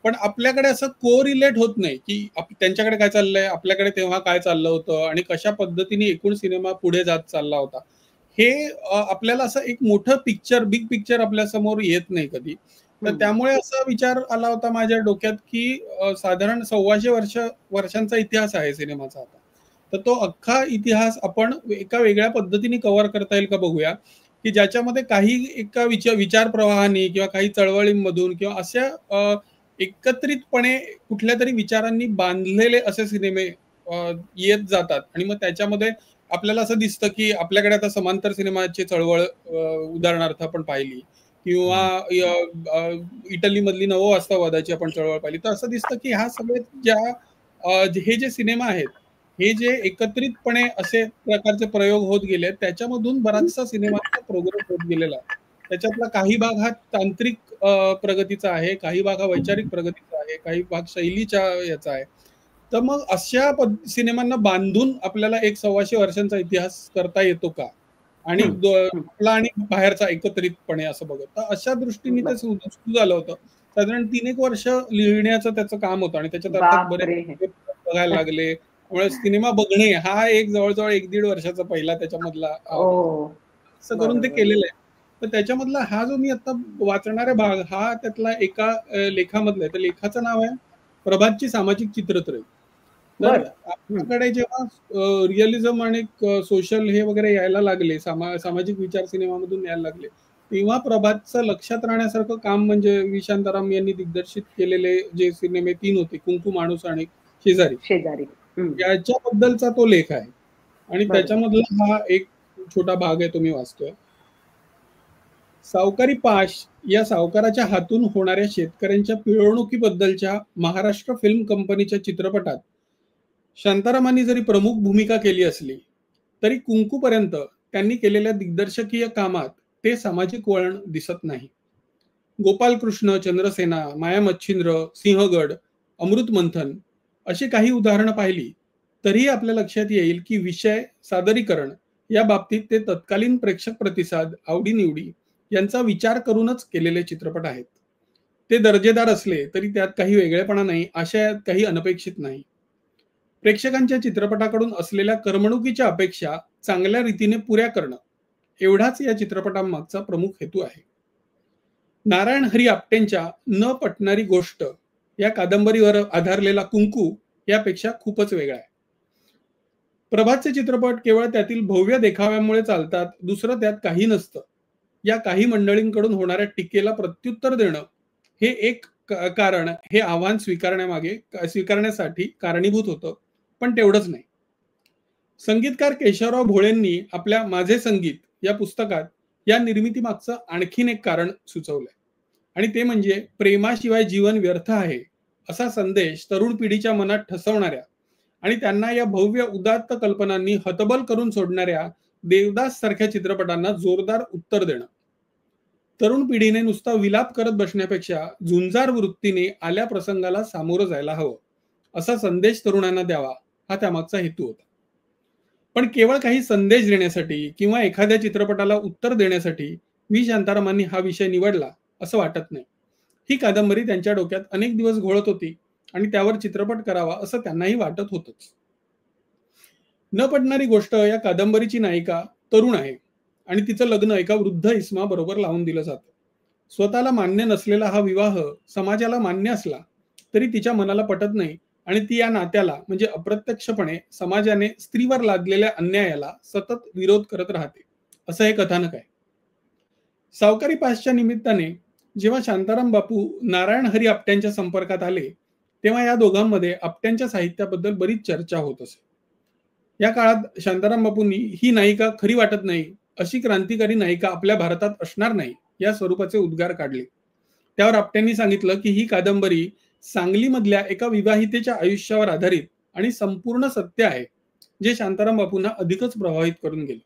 C: पण आपल्याकडे असं कोरिलेट होत नाही की त्यांच्याकडे काय चाललंय, आपल्याकडे तेव्हा काय चाललं होतं आणि कशा पद्धतीने एकूण सिनेमा पुढे जात चालला होता. हे आपल्याला असं एक मोठं बिग पिक्चर आपल्या समोर येत नाही कधी. तर त्यामुळे असा विचार आला होता माझ्या डोक्यात की साधारण 125 वर्षांचा इतिहास आहे सिनेमाचा आता. तर तो अख्खा इतिहास आपण एका वेगळ्या पद्धतीने कव्हर करता येईल का बघूया, की ज्याच्यामध्ये काही एका विचार प्रवाहाने किंवा काही चळवळींमधून किंवा अशा एकत्रितपणे कुठल्या तरी विचारांनी बांधलेले असे सिनेमे येत जातात. आणि मग त्याच्यामध्ये आपल्याला असं दिसतं की आपल्याकडे आता समांतर सिनेमाची चळवळ उदाहरणार्थ आपण पाहिली, किंवा इटलीमधली नववास्तववादाची आपण चळवळ पाहिली. तर असं दिसतं की ह्या सगळे हे जे सिनेमा आहेत हे जे एकत्रितपणे असे प्रकारचे प्रयोग होत गेले त्याच्यामधून बराचसा सिनेमाचा प्रोग्रेस होत गेलेला आहे. त्याच्यातला काही भाग हा तांत्रिक प्रगतीचा आहे, काही भाग हा वैचारिक प्रगतीचा आहे, काही भाग शैलीच्या याचा आहे. तर मग अशा सिनेमांना बांधून आपल्याला 125 वर्षांचा इतिहास करता येतो का, आणि आपला आणि बाहेरचा एकत्रितपणे असं बघत. तर अशा दृष्टीने ते सुरू झालं होतं. साधारण 3-1 वर्ष लिहिण्याचं त्याचं काम होतं. आणि त्याच्यात अर्थात बरेच बघायला लागले. त्यामुळे सिनेमा बघणे हा एक जवळजवळ 1-1.5 वर्षाचा पहिला त्याच्यामधला असं करून ते केलेलं आहे. तर त्याच्यामधला हा जो मी आता वाचणारा भाग हा त्यातला एका लेखामधला आहे. तर लेखाचं नाव आहे प्रभातची सामाजिक चित्रत्रय. तर आपल्याकडे जेव्हा रिअलिझम आणि सोशल हे वगैरे यायला लागले, सामाजिक विचार सिनेमामधून यायला लागले, तेव्हा प्रभातचं लक्षात राहण्यासारखं काम म्हणजे व्ही शांताराम यांनी दिग्दर्शित केलेले जे सिनेमे 3 होते, कुंकू, माणूस आणि शेजारी, याच्याबद्दलचा तो लेख आहे. आणि त्याच्यामधला हा एक छोटा भाग आहे तो मी वाचतोय. सावकारी पाश या सावकाराच्या हातून होणाऱ्या शेतकऱ्यांच्या पिळवणुकीबद्दलच्या महाराष्ट्र फिल्म कंपनीच्या चित्रपटात शांतारामांनी जरी प्रमुख भूमिका केली असली तरी कुंकूपर्यंत त्यांनी केलेल्या दिग्दर्शकीय कामात ते सामाजिक वळण दिसत नाही. गोपालकृष्ण, चंद्रसेना, माया मच्छिंद्र, सिंहगड, अमृत मंथन अशी काही उदाहरणं पाहिली तरीही आपल्या लक्षात येईल की विषय, सादरीकरण या बाबतीत ते तत्कालीन प्रेक्षक प्रतिसाद, आवडीनिवडी यांचा विचार करूनच केलेले चित्रपट आहेत. ते दर्जेदार असले तरी त्यात काही वेगळेपणा नाही, आशयात काही अनपेक्षित नाही. प्रेक्षकांच्या चित्रपटाकडून असलेल्या करमणुकीच्या अपेक्षा चांगल्या रीतीने पुऱ्या करणं एवढाच या चित्रपटांमागचा प्रमुख हेतू आहे. नारायण हरी आपटेंच्या न पटणारी गोष्ट या कादंबरीवर आधारलेला कुंकू यापेक्षा खूपच वेगळा आहे. प्रभातचे चित्रपट केवळ त्यातील भव्य देखाव्यामुळे चालतात, दुसरं त्यात काही नसतं. या काही मंडळींकडून होणाऱ्या टीकेला प्रत्युत्तर देणं हे एक कारण हे आव्हान स्वीकारण्यासाठी कारणीभूत होतं, पण तेवढंच नाही. संगीतकार केशवराव भोळेंनी आपल्या माझे संगीत या पुस्तकात या निर्मितीमागचं आणखीन एक कारण सुचवलंय आणि ते म्हणजे प्रेमाशिवाय जीवन व्यर्थ आहे असा संदेश तरुण पिढीच्या मनात ठसवणाऱ्या आणि त्यांना या भव्य उदात्त कल्पनांनी हतबल करून सोडणाऱ्या देवदास सारख्या चित्रपटांना जोरदार उत्तर देणं. तरुण पिढीने नुसता विलाप करत बसण्यापेक्षा झुंजार वृत्तीने आल्या प्रसंगाला सामोरं जायला हवं असा संदेश तरुणांना द्यावा हा त्यामागचा हेतू होता. पण केवळ काही संदेश देण्यासाठी किंवा एखाद्या चित्रपटाला उत्तर देण्यासाठी व्ही शांतारामांनी हा विषय निवडला असं वाटत नाही. ही कादंबरी त्यांच्या डोक्यात अनेक दिवस घोळत होती आणि त्यावर चित्रपट करावा असं त्यांनाही वाटत होतंच. न पटणारी गोष्ट या कादंबरीची नायिका तरुण आहे आणि तिचं लग्न एका वृद्ध इसमा बरोबर लावून दिलं जातं. स्वतःला मान्य नसलेला हा विवाह समाजाला मान्य असला तरी तिच्या मनाला पटत नाही आणि ती या नात्याला म्हणजे अप्रत्यक्षपणे समाजाने स्त्रीवर लादलेल्या अन्यायाला सतत विरोध करत राहते असं हे कथानक आहे. सावकारी पासच्या निमित्ताने जेव्हा शांताराम बापू नारायण हरी आपट्यांच्या संपर्कात आले तेव्हा या दोघांमध्ये आपट्यांच्या साहित्याबद्दल बरीच चर्चा होत असे. या काळात शांताराम बापूंनी ही नायिका खरी वाटत नाही, अशी क्रांतिकारी नायिका आपल्या भारतात असणार नाही या स्वरूपाचे उद्गार काढले. त्यावर आपट्यांनी सांगितलं की ही कादंबरी सांगलीमधल्या एका विवाहितेच्या आयुष्यावर आधारित आणि संपूर्ण सत्य आहे जे शांताराम बापूंना अधिकच प्रभावित करून गेले.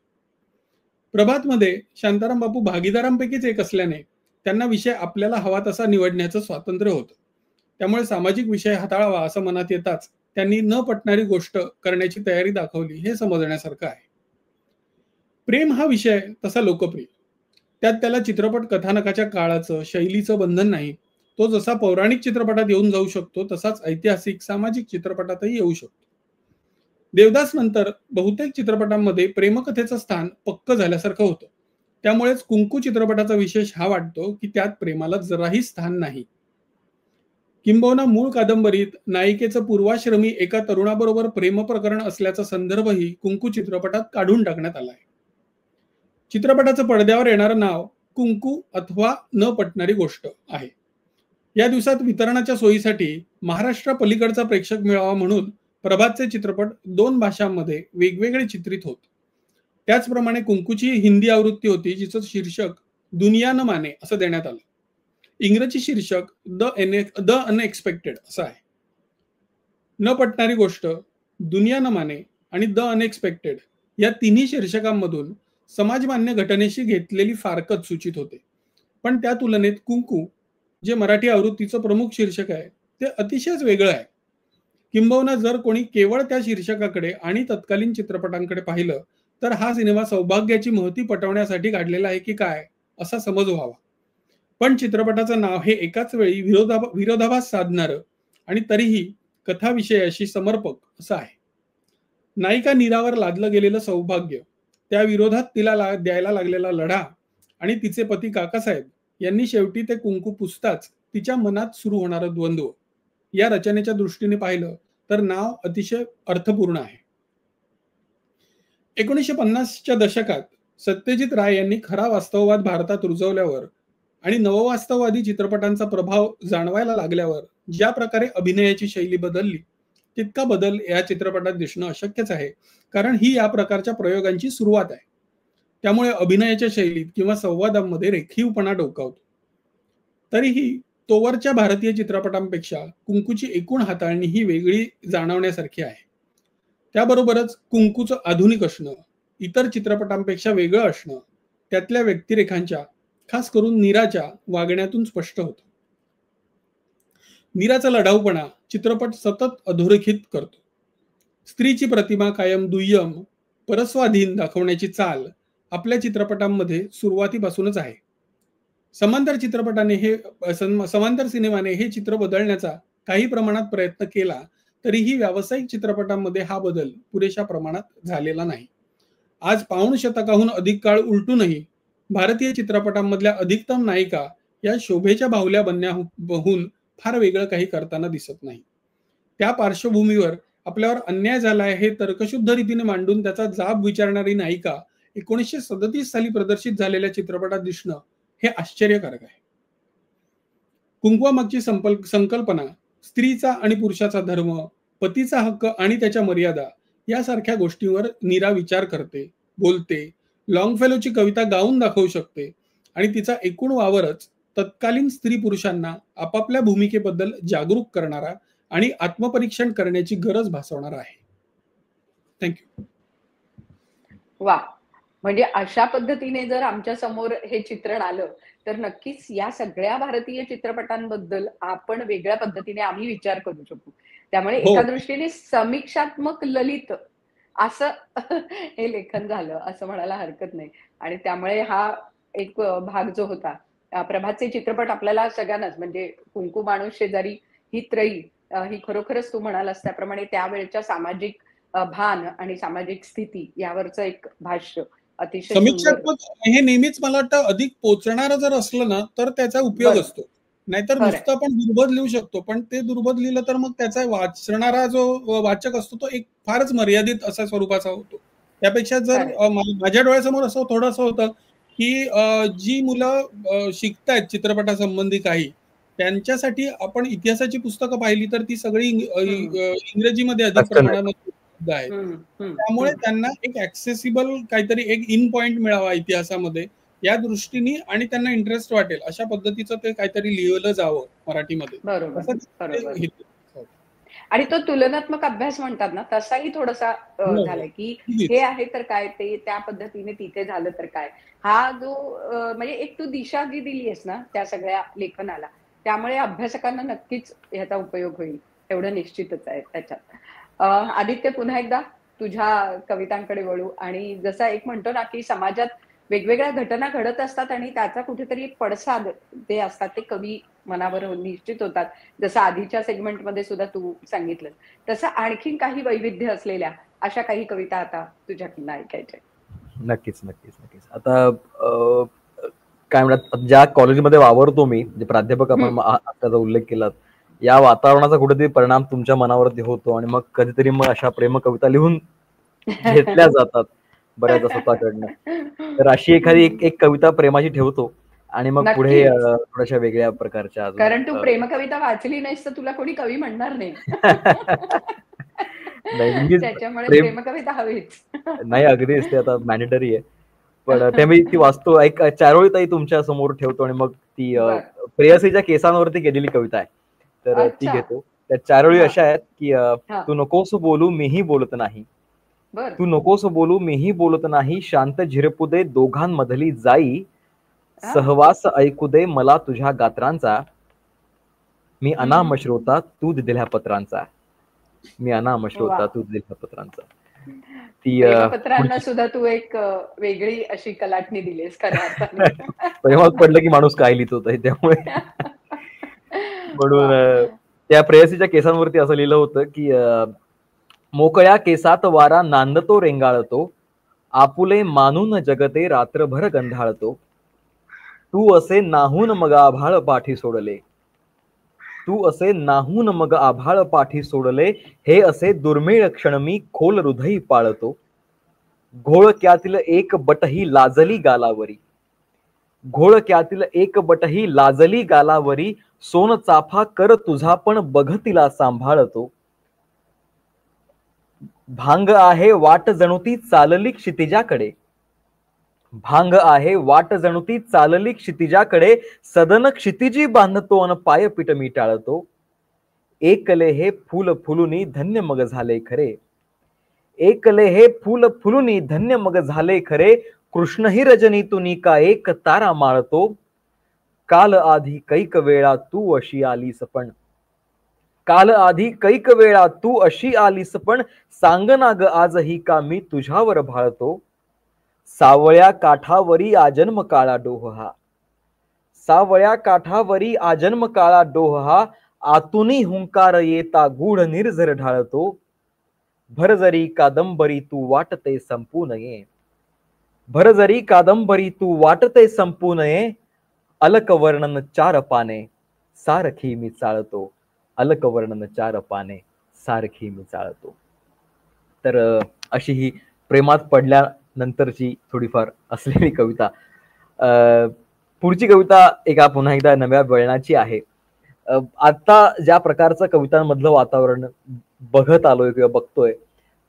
C: प्रभातमध्ये शांताराम बापू भागीदारांपैकीच एक असल्याने त्यांना विषय आपल्याला हवा तसा निवडण्याचं स्वातंत्र्य होतं. त्यामुळे सामाजिक विषय हाताळावा असं मनात येताच त्यांनी न पटणारी गोष्ट करण्याची तयारी दाखवली हे समजण्यासारखं आहे. प्रेम हा विषय तसा लोकप्रिय, त्यात त्याला चित्रपट कथानकाच्या काळाचं शैलीचं बंधन नाही. तो जसा पौराणिक चित्रपटात येऊन जाऊ शकतो तसाच ऐतिहासिक सामाजिक चित्रपटातही येऊ शकतो. देवदास नंतर बहुतेक चित्रपटांमध्ये प्रेमकथेचं स्थान पक्क झाल्यासारखं होतं. त्यामुळेच कुंकू चित्रपटाचा विशेष हा वाटतो की त्यात प्रेमाला जराही स्थान नाही. किंबहुना मूळ कादंबरीत नायिकेचं पूर्वाश्रमी एका तरुणाबरोबर प्रेम प्रकरण असल्याचा संदर्भही कुंकू चित्रपटात काढून टाकण्यात आला आहे. चित्रपटाचं पडद्यावर येणारं नाव कुंकू अथवा न पटणारी गोष्ट आहे. या दिवसात वितरणाच्या सोयीसाठी महाराष्ट्र पलीकडचा प्रेक्षक मिळावा म्हणून प्रभातचे चित्रपट 2 भाषांमध्ये वेगवेगळे चित्रित होत. त्याचप्रमाणे कुंकूची हिंदी आवृत्ती होती जिचं शीर्षक दुनिया न माने असं देण्यात आलं. इंग्रजी शीर्षक द अनएक्सपेक्टेड असं आहे. न पटणारी गोष्ट, दुनिया न माने आणि द अनएक्सपेक्टेड या तिन्ही शीर्षकांमधून समाजमान्य घटनेशी घेतलेली फारकत सूचित होते. पण त्या तुलनेत कुंकू जे मराठी आवृत्तीचं प्रमुख शीर्षक आहे ते अतिशयच वेगळं आहे. किंबहुना जर कोणी केवळ त्या शीर्षकाकडे आणि तत्कालीन चित्रपटांकडे पाहिलं तर हा सिनेमा सौभाग्याची महती पटवण्यासाठी काढलेला आहे की काय असा समज व्हावा. पण चित्रपटाचं नाव हे एकाच वेळी विरोधाभास साधणारं आणि तरीही कथाविषयाशी समर्पक असं आहे. नायिका नीरावर लादलं गेलेलं सौभाग्य, त्या विरोधात तिला द्यायला लागलेला लढा आणि तिचे पती काकासाहेब यांनी शेवटी ते कुंकू पुसताच तिच्या मनात सुरू होणारं द्वंद्व या रचनेच्या दृष्टीने पाहिलं तर नाव अतिशय अर्थपूर्ण आहे. 1950च्या दशकात सत्यजित राय यांनी खरा वास्तववाद भारतात रुजवल्यावर आणि नववास्तववादी चित्रपटांचा प्रभाव जाणवायला लागल्यावर ज्या प्रकारे अभिनयाची शैली बदलली तितका बदल या चित्रपटात दिसणं अशक्यच आहे, कारण ही या प्रकारच्या प्रयोगांची सुरुवात आहे. त्यामुळे अभिनयाच्या शैलीत किंवा संवादांमध्ये रेखीवपणा डोकावतो. तरीही तोवरच्या भारतीय चित्रपटांपेक्षा कुंकूची एकूण हाताळणी ही वेगळी जाणवण्यासारखी आहे. त्याबरोबरच कुंकूचं आधुनिक असणं, इतर चित्रपटांपेक्षा वेगळं असणं त्यातल्या व्यक्तिरेखांच्या, खास करून नीराच्या वागण्यातून स्पष्ट होतं. नीराचा लढाऊपणा चित्रपट सतत अधोरेखित करतो. स्त्रीची प्रतिमा कायम दुय्यम, परस्वाधीन दाखवण्याची चाल आपल्या चित्रपटांमध्ये सुरुवातीपासूनच आहे. समांतर सिनेमाने हे चित्र बदलण्याचा काही प्रमाणात प्रयत्न केला, तरीही व्यावसायिक चित्रपटांमध्ये हा बदल पुरेशा प्रमाणात झालेला नाही. आज पाऊण शतकाहून अधिक काळ उलटूनही भारतीय चित्रपटांमधल्या अधिकतम नायिका या शोभेच्या बाहुल्या बनण्याहून फार वेगळं काही करताना दिसत नाही. त्या पार्श्वभूमीवर आपल्यावर अन्याय झालाय हे तर्कशुद्ध रीतीने मांडून त्याचा जाब विचारणारी नायिका 1937 साली प्रदर्शित झालेल्या चित्रपटात दिसणं हे आश्चर्यकारक आहे. कुंकवामागची संकल्पना, स्त्रीचा आणि पुरुषाचा धर्म, पतीचा हक्क आणि त्याच्या मर्यादा यासारख्या गोष्टींवर नीरा विचार करते, बोलते, लॉंगफेलोची कविता गाऊन दाखवू शकते आणि तिचा एकूण वावरच तत्कालीन स्त्री पुरुषांना आपापल्या भूमिकेबद्दल जागरूक करणारा आणि आत्मपरीक्षण करण्याची गरज भासवणारा आहे. थँक्यू.
A: वा, म्हणजे अशा पद्धतीने जर आमच्या समोर हे चित्रण आलं तर नक्कीच या सगळ्या भारतीय चित्रपटांबद्दल आपण वेगळ्या पद्धतीने आम्ही विचार करू शकू. त्यामुळे एका दृष्टीने समीक्षात्मक ललित असं हे लेखन झालं असं म्हणायला हरकत नाही. आणि त्यामुळे हा एक भाग जो होता, प्रभातचे चित्रपट आपल्याला सगळ्यांनाच, म्हणजे कुंकू, माणूस, शेजारी ही त्रयी ही खरोखरच तू म्हणालास त्याप्रमाणे त्यावेळच्या सामाजिक भान आणि सामाजिक स्थिती यावरचं एक भाष्य अतिशय
C: समीक्षात्मक. हे नेहमीच मला वाटतं अधिक पोचणारं जर असलं ना तर त्याचा उपयोग असतो. नाहीतर नुसतं आपण दुर्बोध लिहू शकतो, पण ते दुर्बोध लिहिलं तर मग त्याचा वाचणारा जो वाचक असतो तो एक फारच मर्यादित असा स्वरूपाचा होतो. त्यापेक्षा जर माझ्या डोळ्यासमोर असं थोडंसं होतं की जी मुलं शिकतायत चित्रपटासंबंधी काही, त्यांच्यासाठी आपण इतिहासाची पुस्तकं पाहिली तर ती सगळी इंग्रजीमध्ये अधिक प्रमाणामध्ये आहे. त्यामुळे त्यांना एक ऍक्सेसिबल काहीतरी एक इन पॉइंट मिळावा इतिहासामध्ये या दृष्टीने आणि त्यांना इंटरेस्ट वाटेल अशा पद्धतीचं ते काहीतरी लिहिलं जावं मराठीमध्ये.
A: बरोबर. आणि तो तुलनात्मक अभ्यास म्हणतात ना, तसाही थोडासा झालाय की हे आहे तर काय, ते त्या पद्धतीने तिथे झालं तर काय, हा जो म्हणजे एक तू दिशा जी दिली आहेस ना त्या सगळ्या लेखनाला, त्यामुळे अभ्यासकांना नक्कीच ह्याचा उपयोग होईल एवढं निश्चितच आहे त्याच्यात. आदित्य, पुन्हा एकदा तुझ्या कवितांकडे वळू. आणि जसा एक म्हणतो ना की समाजात वेगवेगळ्या घटना घडत असतात आणि त्याचा कुठेतरी पडसाद ते असतात, ते कवी मनावर निश्चित होतात, जसं आधीच्या सेगमेंटमध्ये सुद्धा तू सांगितलं. तसं आणखीन काही वैविध्य असलेल्या अशा काही कविता आता तुझ्याकडनं ऐकायच्या.
B: नक्कीच. आता काय म्हणतात, ज्या कॉलेजमध्ये वावरतो मी, जे प्राध्यापक आपण त्याचा उल्लेख केला, या वातावरणाचा कुठेतरी परिणाम तुमच्या मनावरती होतो आणि मग कधीतरी मग अशा प्रेम कविता लिहून घेतल्या जातात बऱ्याचदा स्वतःकडनं. तर अशी एखादी एक कविता प्रेमाची ठेवतो आणि मग पुढे थोड्याशा वेगळ्या प्रकारच्या,
A: कारण तू प्रेम कविता वाचली नाहीस तर तुला कोणी कवी म्हणणार नाही. त्याच्यामुळे प्रेम कविता हवीच.
B: नाही, अगदीच, ते आता मॅन्डेटरी आहे. पण ते मी ती वाचतो. एक चारोळी ताई तुमच्या समोर ठेवतो आणि मग ती प्रेयसीच्या केसांवरती केलेली कविता आहे, तर ती घेतो. त्या चारोळी अशा आहेत की तू नकोस बोलू मीही बोलत नाही, तू नकोस बोलू मीही बोलत नाही, शांत झिरपू दे दोघांमधली जाई, सहवास ऐकू दे मला तुझ्या गात्रांचा, मी अनाम श्रोता तू दिलेल्या पत्रांचा, मी अनाम श्रोता तू दिलेल्या पत्रांचा.
A: ती पत्रांना सुद्धा तू एक वेगळी अशी कलाटणी दिलीस खऱ्या अर्थाने.
B: प्रेमात पडलं की माणूस काय लिहित होता, त्यामुळे म्हणून त्या प्रेयसीच्या केसांवरती असं लिहिलं होतं की मोकळ्या केसात वारा नांदतो रेंगाळतो, आपुले मानून जगते रात्रभर गंधाळतो, तू असे नाहून मग आभाळ पाठी सोडले, तू असे नाहून मग आभाळ पाठी सोडले, हे असे दुर्मिळ क्षण मी खोल हृदयी पाळतो, घोळक्यातील एक बटही लाजली गालावरी, घोळक्यातील एक बटही लाजली गालावरी, सोन चाफा कर तुझा पण बघतिला सांभाळतो, भांग आहे वाट जणू ती चालली क्षितिजाकडे, भांग आहे वाट जणू ती चालली क्षितिजाकडे, सदन क्षितिजी बांधतो अन पायपीट मी टाळतो. एकले हे फूल फुलुनी धन्य मग झाले खरे, एकले हे फूल फुलुनी धन्य मग झाले खरे. कृष्णही रजनीतुनी का एक तारा माळतो. काल आधी कैक वेळा तू अशी आलीस पण, काल आधी कैक वेळा तू अशी आलीस पण, सांगना ग आजही का मी तुझ्यावर भाळतो. सावळ्या काठावरी आजन्म काळा डोह हा, सावळ्या काठावरी आजन्म काळा डोह हा. आतुनी हुंकार येता गूढ निर्झर ढाळतो. भरजरी कादंबरी तू वाटते संपू नये, भरजरी कादंबरी तू वाटते संपू नये. अलक वर्णन चार पाने सारखी मी चाळतो, अलक वर्णन चार पाने सारखी मी चाळतो. तर अशी ही प्रेमात पडल्यानंतरची थोडीफार असलेली कविता. पुढची कविता एका पुन्हा एकदा नव्या वळणाची आहे. आता ज्या प्रकारचं कवितांमधलं वातावरण बघत आलोय किंवा बघतोय,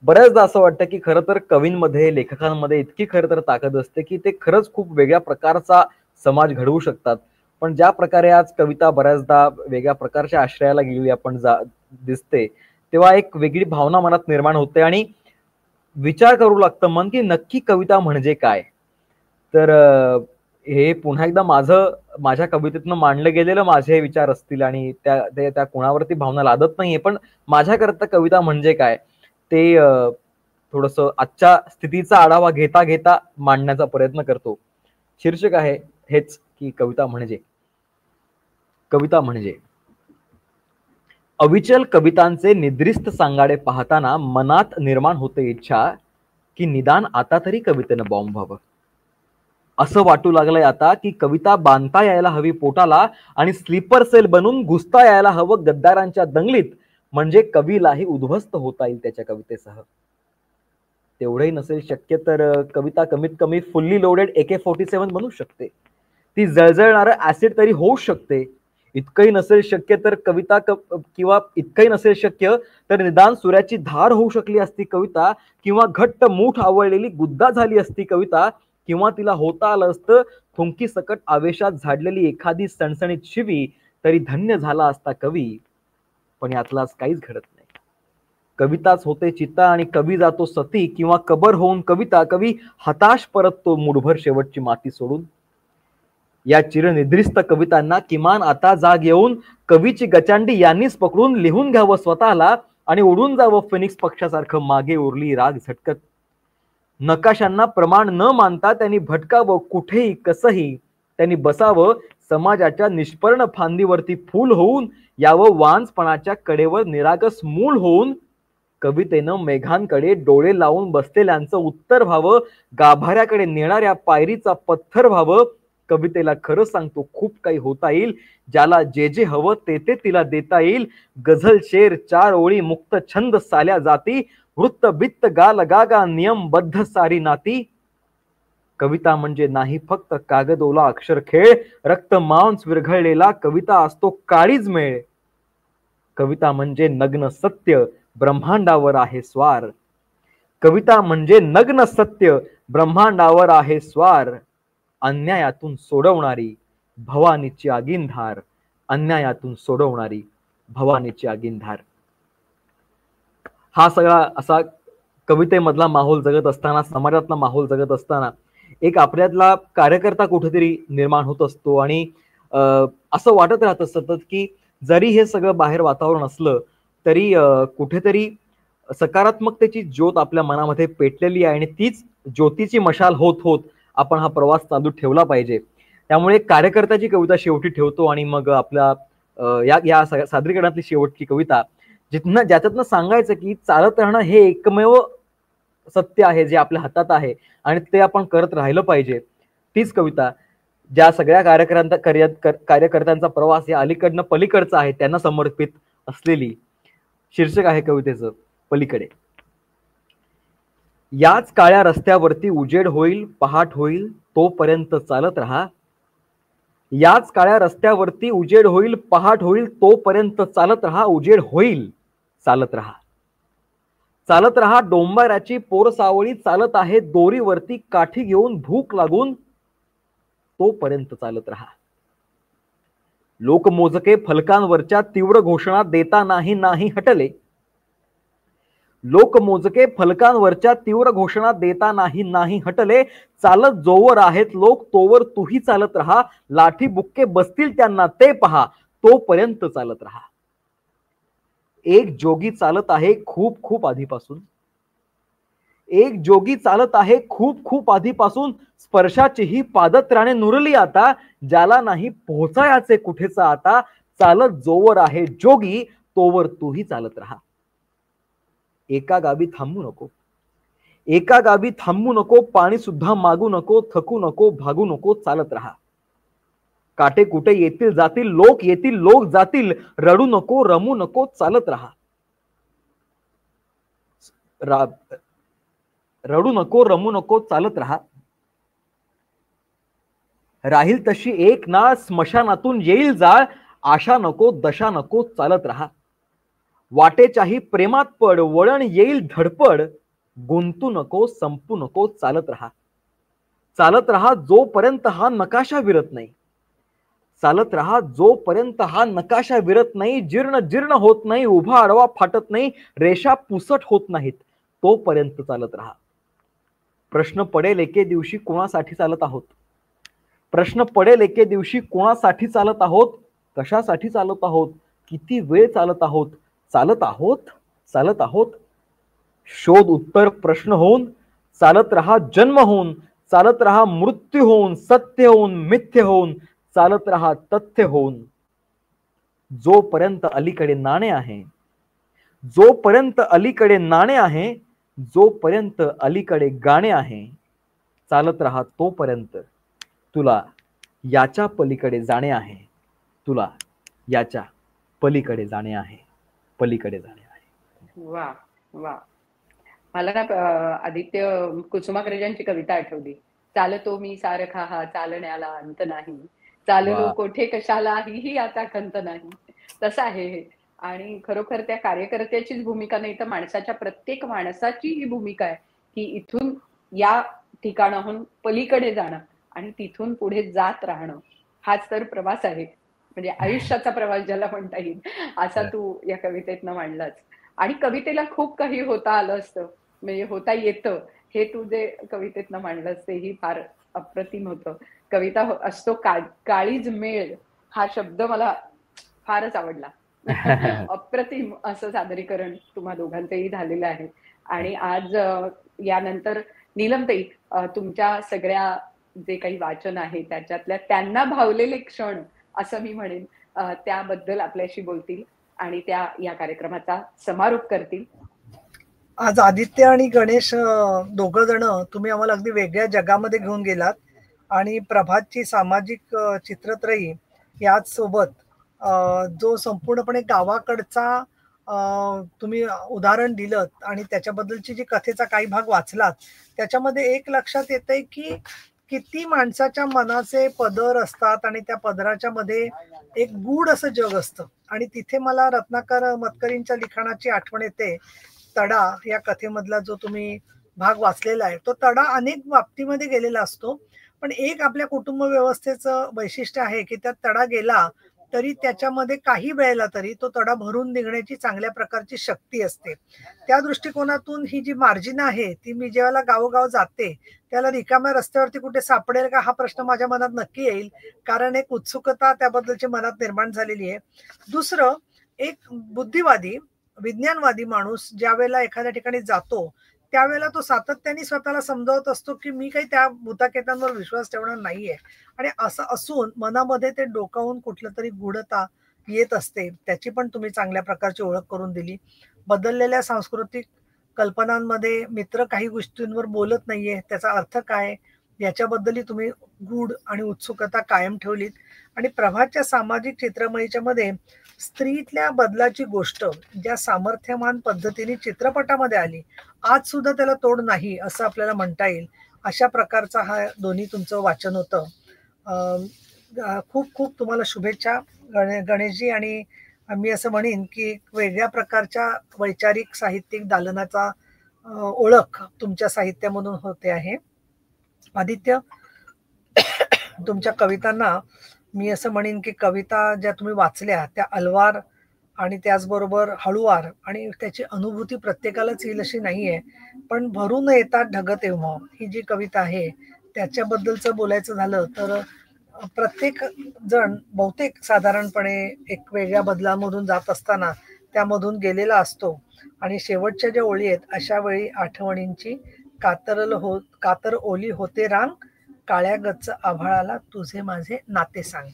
B: बऱ्याचदा असं वाटतं की खरं तर कवींमध्ये, लेखकांमध्ये इतकी खरं तर ताकद असते की ते खरंच खूप वेगळ्या प्रकारचा समाज घडवू शकतात. पण ज्या प्रकारे आज कविता बऱ्याचदा वेगळ्या प्रकारच्या आश्रयाला गेलेली आपण दिसते, तेव्हा एक वेगळी भावना मनात निर्माण होते आणि विचार करू लागतं मन की नक्की कविता म्हणजे काय. तर हे पुन्हा एकदा माझ्या कवितेतनं मांडलं गेलेलं माझे विचार असतील आणि त्या कोणावरती भावना लादत नाहीये, पण माझ्याकरता कविता म्हणजे काय ते थोडस आजच्या स्थितीचा आढावा घेता घेता मांडण्याचा प्रयत्न करतो. शीर्षक आहे हेच की कविता म्हणजे. कविता म्हणजे अविचल कवितांचे निद्रिस्त सांगाडे पाहताना मनात निर्माण होते इच्छा की निदान आता तरी कवितेनं बॉम्ब व्हावं. असं वाटू लागलंय आता की कविता बांधता यायला हवी पोटाला आणि स्लीपर सेल बनून घुसता यायला हवं गद्दारांच्या दंगलीत, म्हणजे कवीलाही उद्ध्वस्त होता येईल त्याच्या कवितेसह. तेवढंही नसेल शक्य तर कविता कमीत कमी फुल्ली लोडेड AK-47 बनू शकते. ती जळजळणारं ऍसिड तरी होऊ शकते. इतकंही नसेल शक्य तर कविता किंवा इतकंही नसेल शक्य तर निदान सूर्याची धार होऊ शकली असती कविता, किंवा घट्ट मूठ आवळलेली गुद्दा झाली असती कविता, किंवा तिला होता आलं असतं थुंकी सकट आवेशात झाडलेली एखादी सणसणीत शिवी, तरी धन्य झाला असता कवी. पण यातलाच काहीच घडत नाही. कविताच होते चित्ता आणि कवी जातो सती, किंवा कबर होऊन कवी हताश परततो मुठभर शेवटची माती सोडून. या चिरनिद्रिस्त कवितांना किमान आता जाग येऊन कवीची गचांडी यांनीच पकडून लिहून घ्यावं स्वतःला आणि उडून जावं फिनिक्स पक्षासारखं मागे उरली राग झटकत. नकाशांना प्रमाण न मानता त्यांनी भटकावं कुठेही कसंही. त्यांनी बसावं समाजाच्या निष्पर्ण फांदीवरती फूल होऊन, यावं वांजपणाच्या कडेवर निरागस मूल होऊन. कवितेनं मेघांकडे डोळे लावून बसलेल्यांचं उत्तर व्हावं, गाभाऱ्याकडे नेणाऱ्या पायरीचा पत्थर व्हावं. कवितेला खरं सांगतो खूप काही होता येईल, ज्याला जे जे हवं ते तिला देता येईल. गझल शेर 4 ओळी मुक्त छंद साल्या जाती, वृत्त बित्त गाल गागा नियमबद्ध सारी नाती. कविता म्हणजे नाही फक्त कागदोला अक्षर खेळ, रक्त मांस विरघळलेला कविता असतो काळीज मेळ. कविता म्हणजे नग्न सत्य ब्रह्मांडावर आहे स्वार. कविता म्हणजे नग्न सत्य ब्रह्मांडावर आहे स्वार. अन्यायातून सोडवणारी भवानीची आगिंधार, अन्यायातून सोडवणारी भवानीची आगिंधार. हा सगळा असा कवितेमधला माहोल जगत असताना, समाजातला माहोल जगत असताना एक आपल्यातला कार्यकर्ता कुठेतरी निर्माण होत असतो आणि असं वाटत राहतं सतत की जरी हे सगळं बाहेर वातावरण असलं तरी कुठेतरी सकारात्मकतेची ज्योत आपल्या मनामध्ये पेटलेली आहे आणि तीच ज्योतीची मशाल होत होत आपण हा प्रवास चालू ठेवला पाहिजे. त्यामुळे कार्यकर्त्याची कविता शेवटी ठेवतो आणि मग आपल्या या सादरीकरणातली शेवटची कविता ज्याच्यातनं सांगायचं की चालत राहणं हे एकमेव सत्य आहे जे आपल्या हातात आहे आणि ते आपण करत राहिलं पाहिजे. तीच कविता ज्या सगळ्या कार्यकर्त्यांचा प्रवास या अलीकडनं पलीकडचा आहे त्यांना समर्पित असलेली. शीर्षक आहे कवितेचं पलीकडे. याच काळ्या रस्त्यावरती उजेड होईल पहाट होईल तोपर्यंत चालत राहा. याच काळ्या रस्त्यावरती उजेड होईल पहाट होईल तोपर्यंत चालत राहा. उजेड होईल चालत राहा. चालत राहा डोंबाऱ्याची पोरसावळी, चालत आहे दोरीवरती काठी घेऊन भूक लागून, तोपर्यंत चालत राहा. लोकमोजके फलकांवरच्या तीव्र घोषणा देता नाही हटले. लोकमोजके फलकांवरच्या तीव्र घोषणा देता नाही हटले. चालत जोवर आहेत लोक तोवर तूही चालत राहा. लाठी बुक्के बसतील त्यांना ते पहा, तोपर्यंत चालत राहा. एक जोगी चालत आहे खूप खूप आधीपासून. एक जोगी चालत आहे खूप खूप आधीपासून. स्पर्शाचीही पादत्राणे नुरली आता. ज्याला नाही पोहोचायाचे कुठेच आता. चालत जोवर आहे जोगी तोवर तूही चालत राहा. एका गावी थांबू नको. एका गावी थांबू नको. पाणी सुद्धा मागू नको. थकू नको. भागू नको. चालत राहा. काटे कुठे येतील जातील. लोक येतील लोक जातील. रडू नको. रमू नको. चालत राहा. रडू नको. रमू नको. चालत राहा. राहील तशी एक नाळ. स्मशानातून येईल जाळ. आशा नको. दशा नको. चालत राहा. वाटेच्याही प्रेमात पड. वळण येईल धडपड. गुंतू नको. संपू नको. चालत राहा. चालत राहा जोपर्यंत हा नकाशा विरत नाही. चालत राहा जोपर्यंत हा नकाशा विरत नाही. जीर्ण जीर्ण होत नाही. उभा आडवा फाटत नाही. रेषा पुसट होत नाहीत, तोपर्यंत चालत राहा. प्रश्न पडेल एके दिवशी कोणासाठी चालत आहोत. प्रश्न पडेल एके दिवशी कोणासाठी चालत आहोत. कशासाठी चालत आहोत. किती वेळ चालत आहोत. चालत आहोत. चालत आहोत. शोध उत्तर प्रश्न होऊन. चालत राहा जन्म होऊन. चालत राहा मृत्यू होऊन. सत्य होऊन मिथ्य होऊन. चालत राहा तथ्य होऊन. जोपर्यंत अलीकडे नाणे आहे. जोपर्यंत अलीकडे नाणे आहे. जोपर्यंत अलीकडे गाणे आहे. चालत राहा तोपर्यंत. तुला याच्या पलीकडे जाणे आहे. तुला याच्या पलीकडे जाणे आहे. पलीकडे जाणे आहे.
A: वा वा. मला ना आदित्य कुसुमाग्रजांची कविता आठवली. चालतो मी सारखा हा चालण्याला अंत नाही. चाललो कोठे कशाला ही आता खंत नाही. तसं आहे हे. आणि खरोखर त्या कार्यकर्त्याचीच भूमिका नाही तर माणसाच्या प्रत्येक माणसाची ही भूमिका आहे की इथून या ठिकाणाहून पलीकडे जाणं आणि तिथून पुढे जात राहणं. हाच तर प्रवास आहे. म्हणजे आयुष्याचा प्रवास ज्याला म्हणता येईल असा तू या कवितेतनं मांडलाच. आणि कवितेला खूप काही होता आलं असतं. म्हणजे होता येतं. हे तू जे कवितेतनं मांडलंस तेही फार अप्रतिम होतं. कविता असतो काळीज मेळ हा शब्द मला फारच आवडला. अप्रतिम असं सादरीकरण तुम्हा दोघांचंही झालेलं आहे. आणि आज यानंतर नीलमताई तुमच्या सगळ्या जे काही वाचन आहे त्याच्यातल्या त्यांना भावलेले क्षण असं मी म्हणेन त्याबद्दल आपल्याशी बोलतील आणि त्या या कार्यक्रमाचा समारोप करतील.
D: आज आदित्य आणि गणेश दोघं जण तुम्ही आम्हाला अगदी वेगळ्या जगामध्ये घेऊन गेलात आणि प्रभातची सामाजिक चित्रत्रयी याच सोबत जो संपूर्णपणे गावाकडचा तुम्ही उदाहरण दिलं आणि त्याच्याबद्दलची जी कथेचा काही भाग वाचलात त्याच्यामध्ये एक लक्षात येतंय की किती माणसाच्या मनाचे पदर असतात आणि त्या पदराच्या मध्ये एक गूढ असं जग असतं. आणि तिथे मला रत्नाकर मतकरींच्या लिखाणाची आठवण येते. तडा या कथेमधला जो तुम्ही भाग वाचलेला आहे तो तडा अनेक बाबतीमध्ये गेलेला असतो. पण एक आपल्या कुटुंब व्यवस्थेचं वैशिष्ट्य आहे की त्यात तडा गेला तरी त्याच्यामध्ये काही वेळेला तरी तो तडा भरून निघण्याची चांगल्या प्रकारची शक्ती असते. त्या दृष्टिकोनातून ही जी मार्जिन आहे ती मी जेव्हा गावोगाव जाते त्याला रिकाम्या रस्त्यावरती कुठे सापडेल का हा प्रश्न माझ्या मनात नक्की येईल. कारण एक उत्सुकता त्याबद्दलची मनात निर्माण झालेली आहे. दुसरं एक बुद्धिवादी विज्ञानवादी माणूस ज्या वेळेला एखाद्या ठिकाणी जातो त्यावेळेला तो सातत्याने स्वतःला समजावत असतो की मी काही त्या भूताकेतांवर विश्वास ठेवणार नाहीये. आणि असं असून मनामध्ये ते डोकावून कुठलं तरी गूढता येत असते. त्याची पण तुम्ही चांगल्या प्रकारची ओळख करून दिली. बदललेल्या सांस्कृतिक कल्पनांमध्ये मित्र काही गोष्टींवर बोलत नाहीये त्याचा अर्थ काय याच्याबद्दलही तुम्ही गूढ आणि उत्सुकता कायम ठेवलीत. आणि प्रभातच्या सामाजिक चित्रमयीच्या मध्ये स्त्रीतल्या बदलाची गोष्ट ज्या सामर्थ्यवान पद्धतीने चित्रपटामध्ये आली आज सुद्धा त्याला तोड नाही असं आपल्याला म्हणता येईल. अशा प्रकारचा हा दोन्ही तुमचं वाचन होतं. खूप खूप तुम्हाला शुभेच्छा गणेशजी आणि मी असं म्हणेन की वेगळ्या प्रकारच्या वैचारिक साहित्यिक दालनाचा ओळख तुमच्या साहित्यामधून होते आहे. आदित्य, तुमच्या कवितांना मी असं म्हणेन की कविता ज्या तुम्ही वाचल्या त्या अलवार आणि त्याचबरोबर हळूवार आणि त्याची अनुभूती प्रत्येकालाच येईल अशी नाहीये, पण भरून येतात ढग तेव्हा ही जी कविता आहे त्याच्याबद्दलचं बोलायचं झालं तर प्रत्येक जण बहुतेक साधारणपणे एक वेगळ्या बदलामधून जात असताना त्यामधून गेलेला असतो आणि शेवटच्या ज्या ओळी आहेत अशा वेळी आठवणींची कातर ओली होते रांग, काळ्या गच्च आभाळाला तुझे माझे नाते सांग.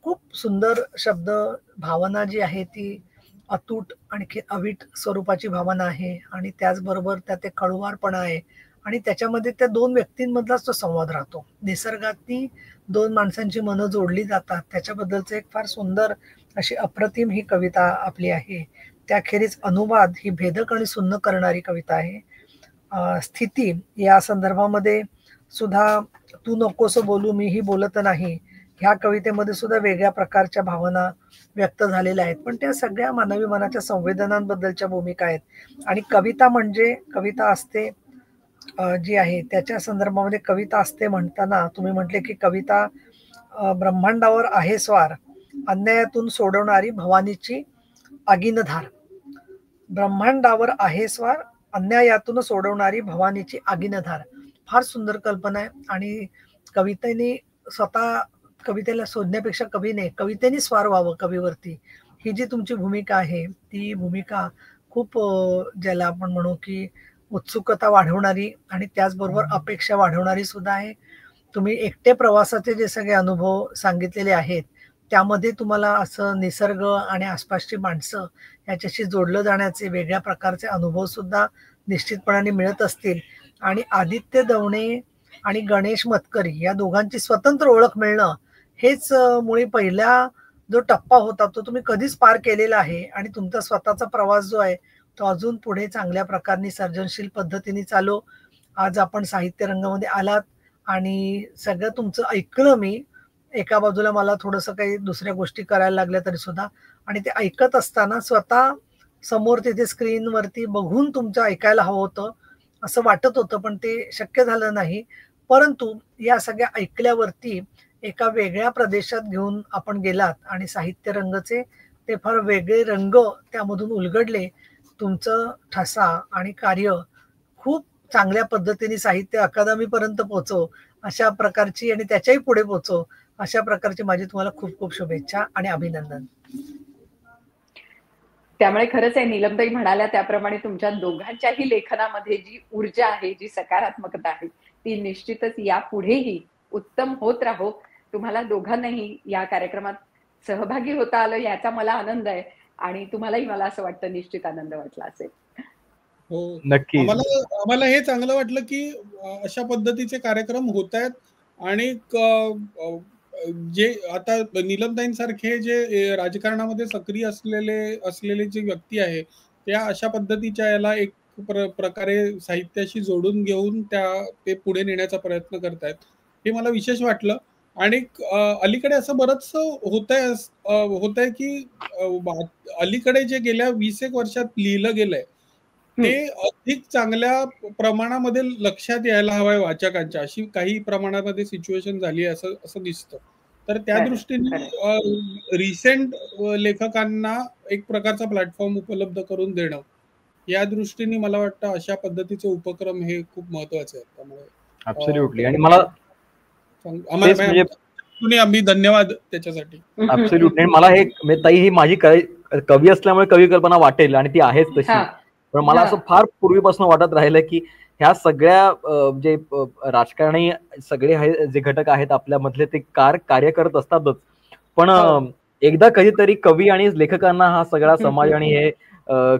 D: खूप सुंदर शब्द, भावना जी आहे ती अतूट आणखी अवीट स्वरूपाची भावना आहे आणि त्याचबरोबर त्यात एक खळुवारपणा आहे आणि त्याच्यामध्ये त्या दोन व्यक्तींमधलाच तो संवाद राहतो. निसर्गातली दोन माणसांची मनं जोडली जातात त्याच्याबद्दलचं एक फार सुंदर अशी अप्रतिम ही कविता आपली आहे. त्याखेरीज अनुवाद ही भेदक आणि सुन्न करणारी कविता आहे. स्थिती या संदर्भामध्ये सुद्धा तू नकोस बोलू मीही बोलत नाही ह्या कवितेमध्ये सुद्धा वेगळ्या प्रकारच्या भावना व्यक्त झालेल्या आहेत, पण त्या सगळ्या मानवी मनाच्या संवेदनांबद्दलच्या भूमिका आहेत. आणि कविता म्हणजे कविता असते जी आहे त्याच्या संदर्भामध्ये कविता असते म्हणताना तुम्ही म्हटले की कविता ब्रह्मांडावर आहे स्वार, अन्यायातून सोडवणारी भवानीची आगीनधार. ब्रह्मांडावर आहे स्वार, अन्यायातून सोडवणारी भवानीची आगीनधार. फार सुंदर कल्पना आहे आणि कवितेने स्वतः कवितेला शोधण्यापेक्षा कवितेने स्वार व्हावं कवीवरती, ही जी तुमची भूमिका आहे ती भूमिका खूप ज्याला आपण म्हणू की उत्सुकता वाढवणारी आणि त्याचबरोबर अपेक्षा वाढवणारी सुद्धा आहे. तुम्ही एकटे प्रवासाचे जे सगळे अनुभव सांगितलेले आहेत त्यामध्ये तुम्हाला असं निसर्ग आणि आसपासची माणसं याच्याशी जोडलं जाण्याचे वेगळ्या प्रकारचे अनुभव सुद्धा निश्चितपणाने मिळत असतील. आणि आदित्य दवणे आणि गणेश मतकरी या दोघांची स्वतंत्र ओळख मिळणं हेच मुळी पहिला जो टप्पा होता तो तुम्ही कधीच पार केलेला आहे आणि तुमचा स्वतःचा प्रवास जो आहे तो अजून पुढे चांगल्या प्रकारे सर्जनशील पद्धतीने चालू. आज आपण साहित्य रंगामध्ये आलात आणि सगळं तुमचं ऐकलं मी. एका बाजूला मला थोडंसं काही दुसऱ्या गोष्टी करायला लागल्या तरी सुद्धा, आणि ते ऐकत असताना स्वतः समोर तिथे स्क्रीनवरती बघून तुमचं ऐकायला हवं होतं असं वाटत होतं, पण ते शक्य झालं नाही. परंतु या सगळ्या ऐकल्यावरती एका वेगळ्या प्रदेशात घेऊन आपण गेलात आणि साहित्य रंगचे ते फार वेगळे रंग त्यामधून उलगडले. तुमचं ठसा आणि कार्य खूप चांगल्या पद्धतीने साहित्य अकादमीपर्यंत पोहोचो अशा प्रकारची आणि त्याच्याही पुढे पोहोचो अशा प्रकारची माझी तुम्हाला खूप खूप शुभेच्छा आणि अभिनंदन.
A: त्यामुळे खरंच आहे, नीलमताई म्हणाल्या त्याप्रमाणे तुमच्या दोघांच्याही लेखनामध्ये जी ऊर्जा आहे, जी सकारात्मकता आहे ती निश्चितच यापुढेही उत्तम होत राहो. तुम्हाला दोघांनाही या कार्यक्रमात सहभागी होता आलं याचा मला आनंद आहे आणि तुम्हालाही मला असं वाटतं निश्चित आनंद वाटला असेल.
C: हो,
B: नक्की.
C: आम्हाला हे चांगलं वाटलं की अशा पद्धतीचे कार्यक्रम होत आहेत आणि जे आता नीलमताईंसारखे जे राजकारणामध्ये सक्रिय असलेले जे व्यक्ती आहे त्या अशा पद्धतीच्या याला एक प्रकारे साहित्याशी जोडून घेऊन ते पुढे नेण्याचा प्रयत्न करतायत, हे मला विशेष वाटलं. आणि अलीकडे असं बरंच होत आहे की अलीकडे जे गेल्या 20-एक वर्षात लिहिलं गेलंय ते अधिक चांगल्या प्रमाणामध्ये लक्षात यायला हवंय वाचकांच्या, अशी काही प्रमाणामध्ये सिच्युएशन झाली असं दिसतं. तर त्या दृष्टीने रिसेंट लेखकांना एक प्रकारचा प्लॅटफॉर्म उपलब्ध करून देणं या दृष्टीने मला वाटतं अशा पद्धतीचे उपक्रम हे खूप महत्वाचे आहेत. त्यामुळे
B: ऍब्सोल्युटली, आणि मला
C: आम्ही धन्यवाद त्याच्यासाठी.
B: ऍब्सोल्युटली. मला हे ताई ही माझी कवी असल्यामुळे कवी कल्पना वाटेल आणि ती आहेच तशी, पण मला असं फार पूर्वीपासून वाटत राहिलं की ह्या सगळ्या जे राजकारणी सगळे जे घटक आहेत आपल्या मधले ते कार्य करत असतातच, पण एकदा कधीतरी कवी आणि लेखकांना हा सगळा समाज आणि हे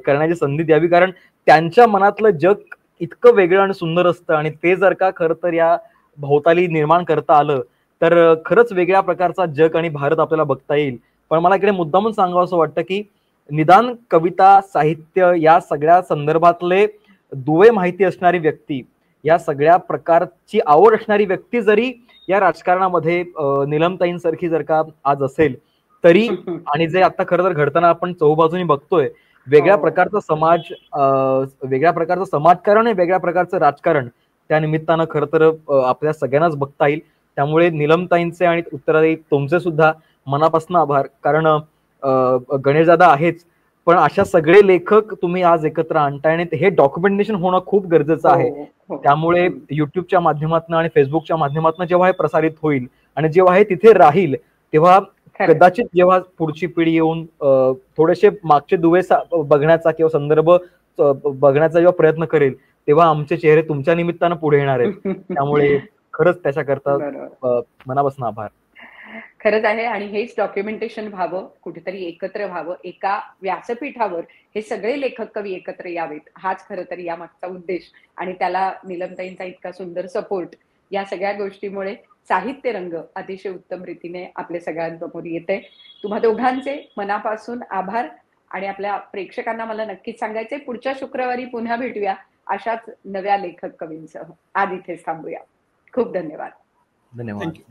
B: करण्याची संधी द्यावी, कारण त्यांच्या मनातलं जग इतकं वेगळं आणि सुंदर असतं आणि ते जर का खरं तर या भोवताली निर्माण करता आलं तर खरंच वेगळ्या प्रकारचा जग आणि भारत आपल्याला बघता येईल. पण मला इकडे मुद्दामून सांगावं असं वाटतं की निदान कविता साहित्य या सगळ्या संदर्भातले दुवे माहिती असणारी व्यक्ती, या सगळ्या प्रकारची आवड असणारी व्यक्ती जरी या राजकारणामध्ये नीलमताईंसारखी जर का आज असेल तरी आणि जे आता खरं तर घडताना आपण चहूबाजूनी बघतोय, वेगळ्या प्रकारचा समाज, वेगळ्या प्रकारचं समाजकारण आहे, वेगळ्या प्रकारचं राजकारण त्या निमित्तानं खरं तर आपल्या सगळ्यांनाच बघता येईल. त्यामुळे नीलमताईंचे आणि उत्तरादायी तुमचे सुद्धा मनापासून आभार. कारण गणेशदादा आहेच, पण अशा सगळे लेखक तुम्ही आज एकत्र आणताय आणि हे डॉक्युमेंटेशन होणं खूप गरजेचं आहे. त्यामुळे युट्यूबच्या माध्यमातून आणि फेसबुकच्या माध्यमातून जेव्हा हे प्रसारित होईल आणि जेव्हा हे तिथे राहील, तेव्हा कदाचित जेव्हा पुढची पिढी येऊन थोडेसे मागचे दुवे बघण्याचा किंवा संदर्भ बघण्याचा जेव्हा प्रयत्न करेल, तेव्हा आमचे चेहरे तुमच्या निमित्तानं पुढे येणार आहेत. त्यामुळे खरंच त्याच्याकरता मनापासून आभार.
A: खरंच आहे. आणि हेच डॉक्युमेंटेशन व्हावं, कुठेतरी एकत्र व्हावं, एका व्यासपीठावर हे सगळे लेखक कवी एकत्र यावेत, हाच खरं तर यामागचा उद्देश. आणि त्याला नीलमताईंचा इतका सुंदर सपोर्ट, या सगळ्या गोष्टीमुळे साहित्य रंग अतिशय उत्तम रीतीने आपल्या सगळ्यांसमोर येते. तुम्हा दोघांचे मनापासून आभार. आणि आपल्या प्रेक्षकांना मला नक्कीच सांगायचंय, पुढच्या शुक्रवारी पुन्हा भेटूया अशाच नव्या लेखक कवींसह. आज इथेच थांबूया. खूप धन्यवाद.
B: धन्यवाद.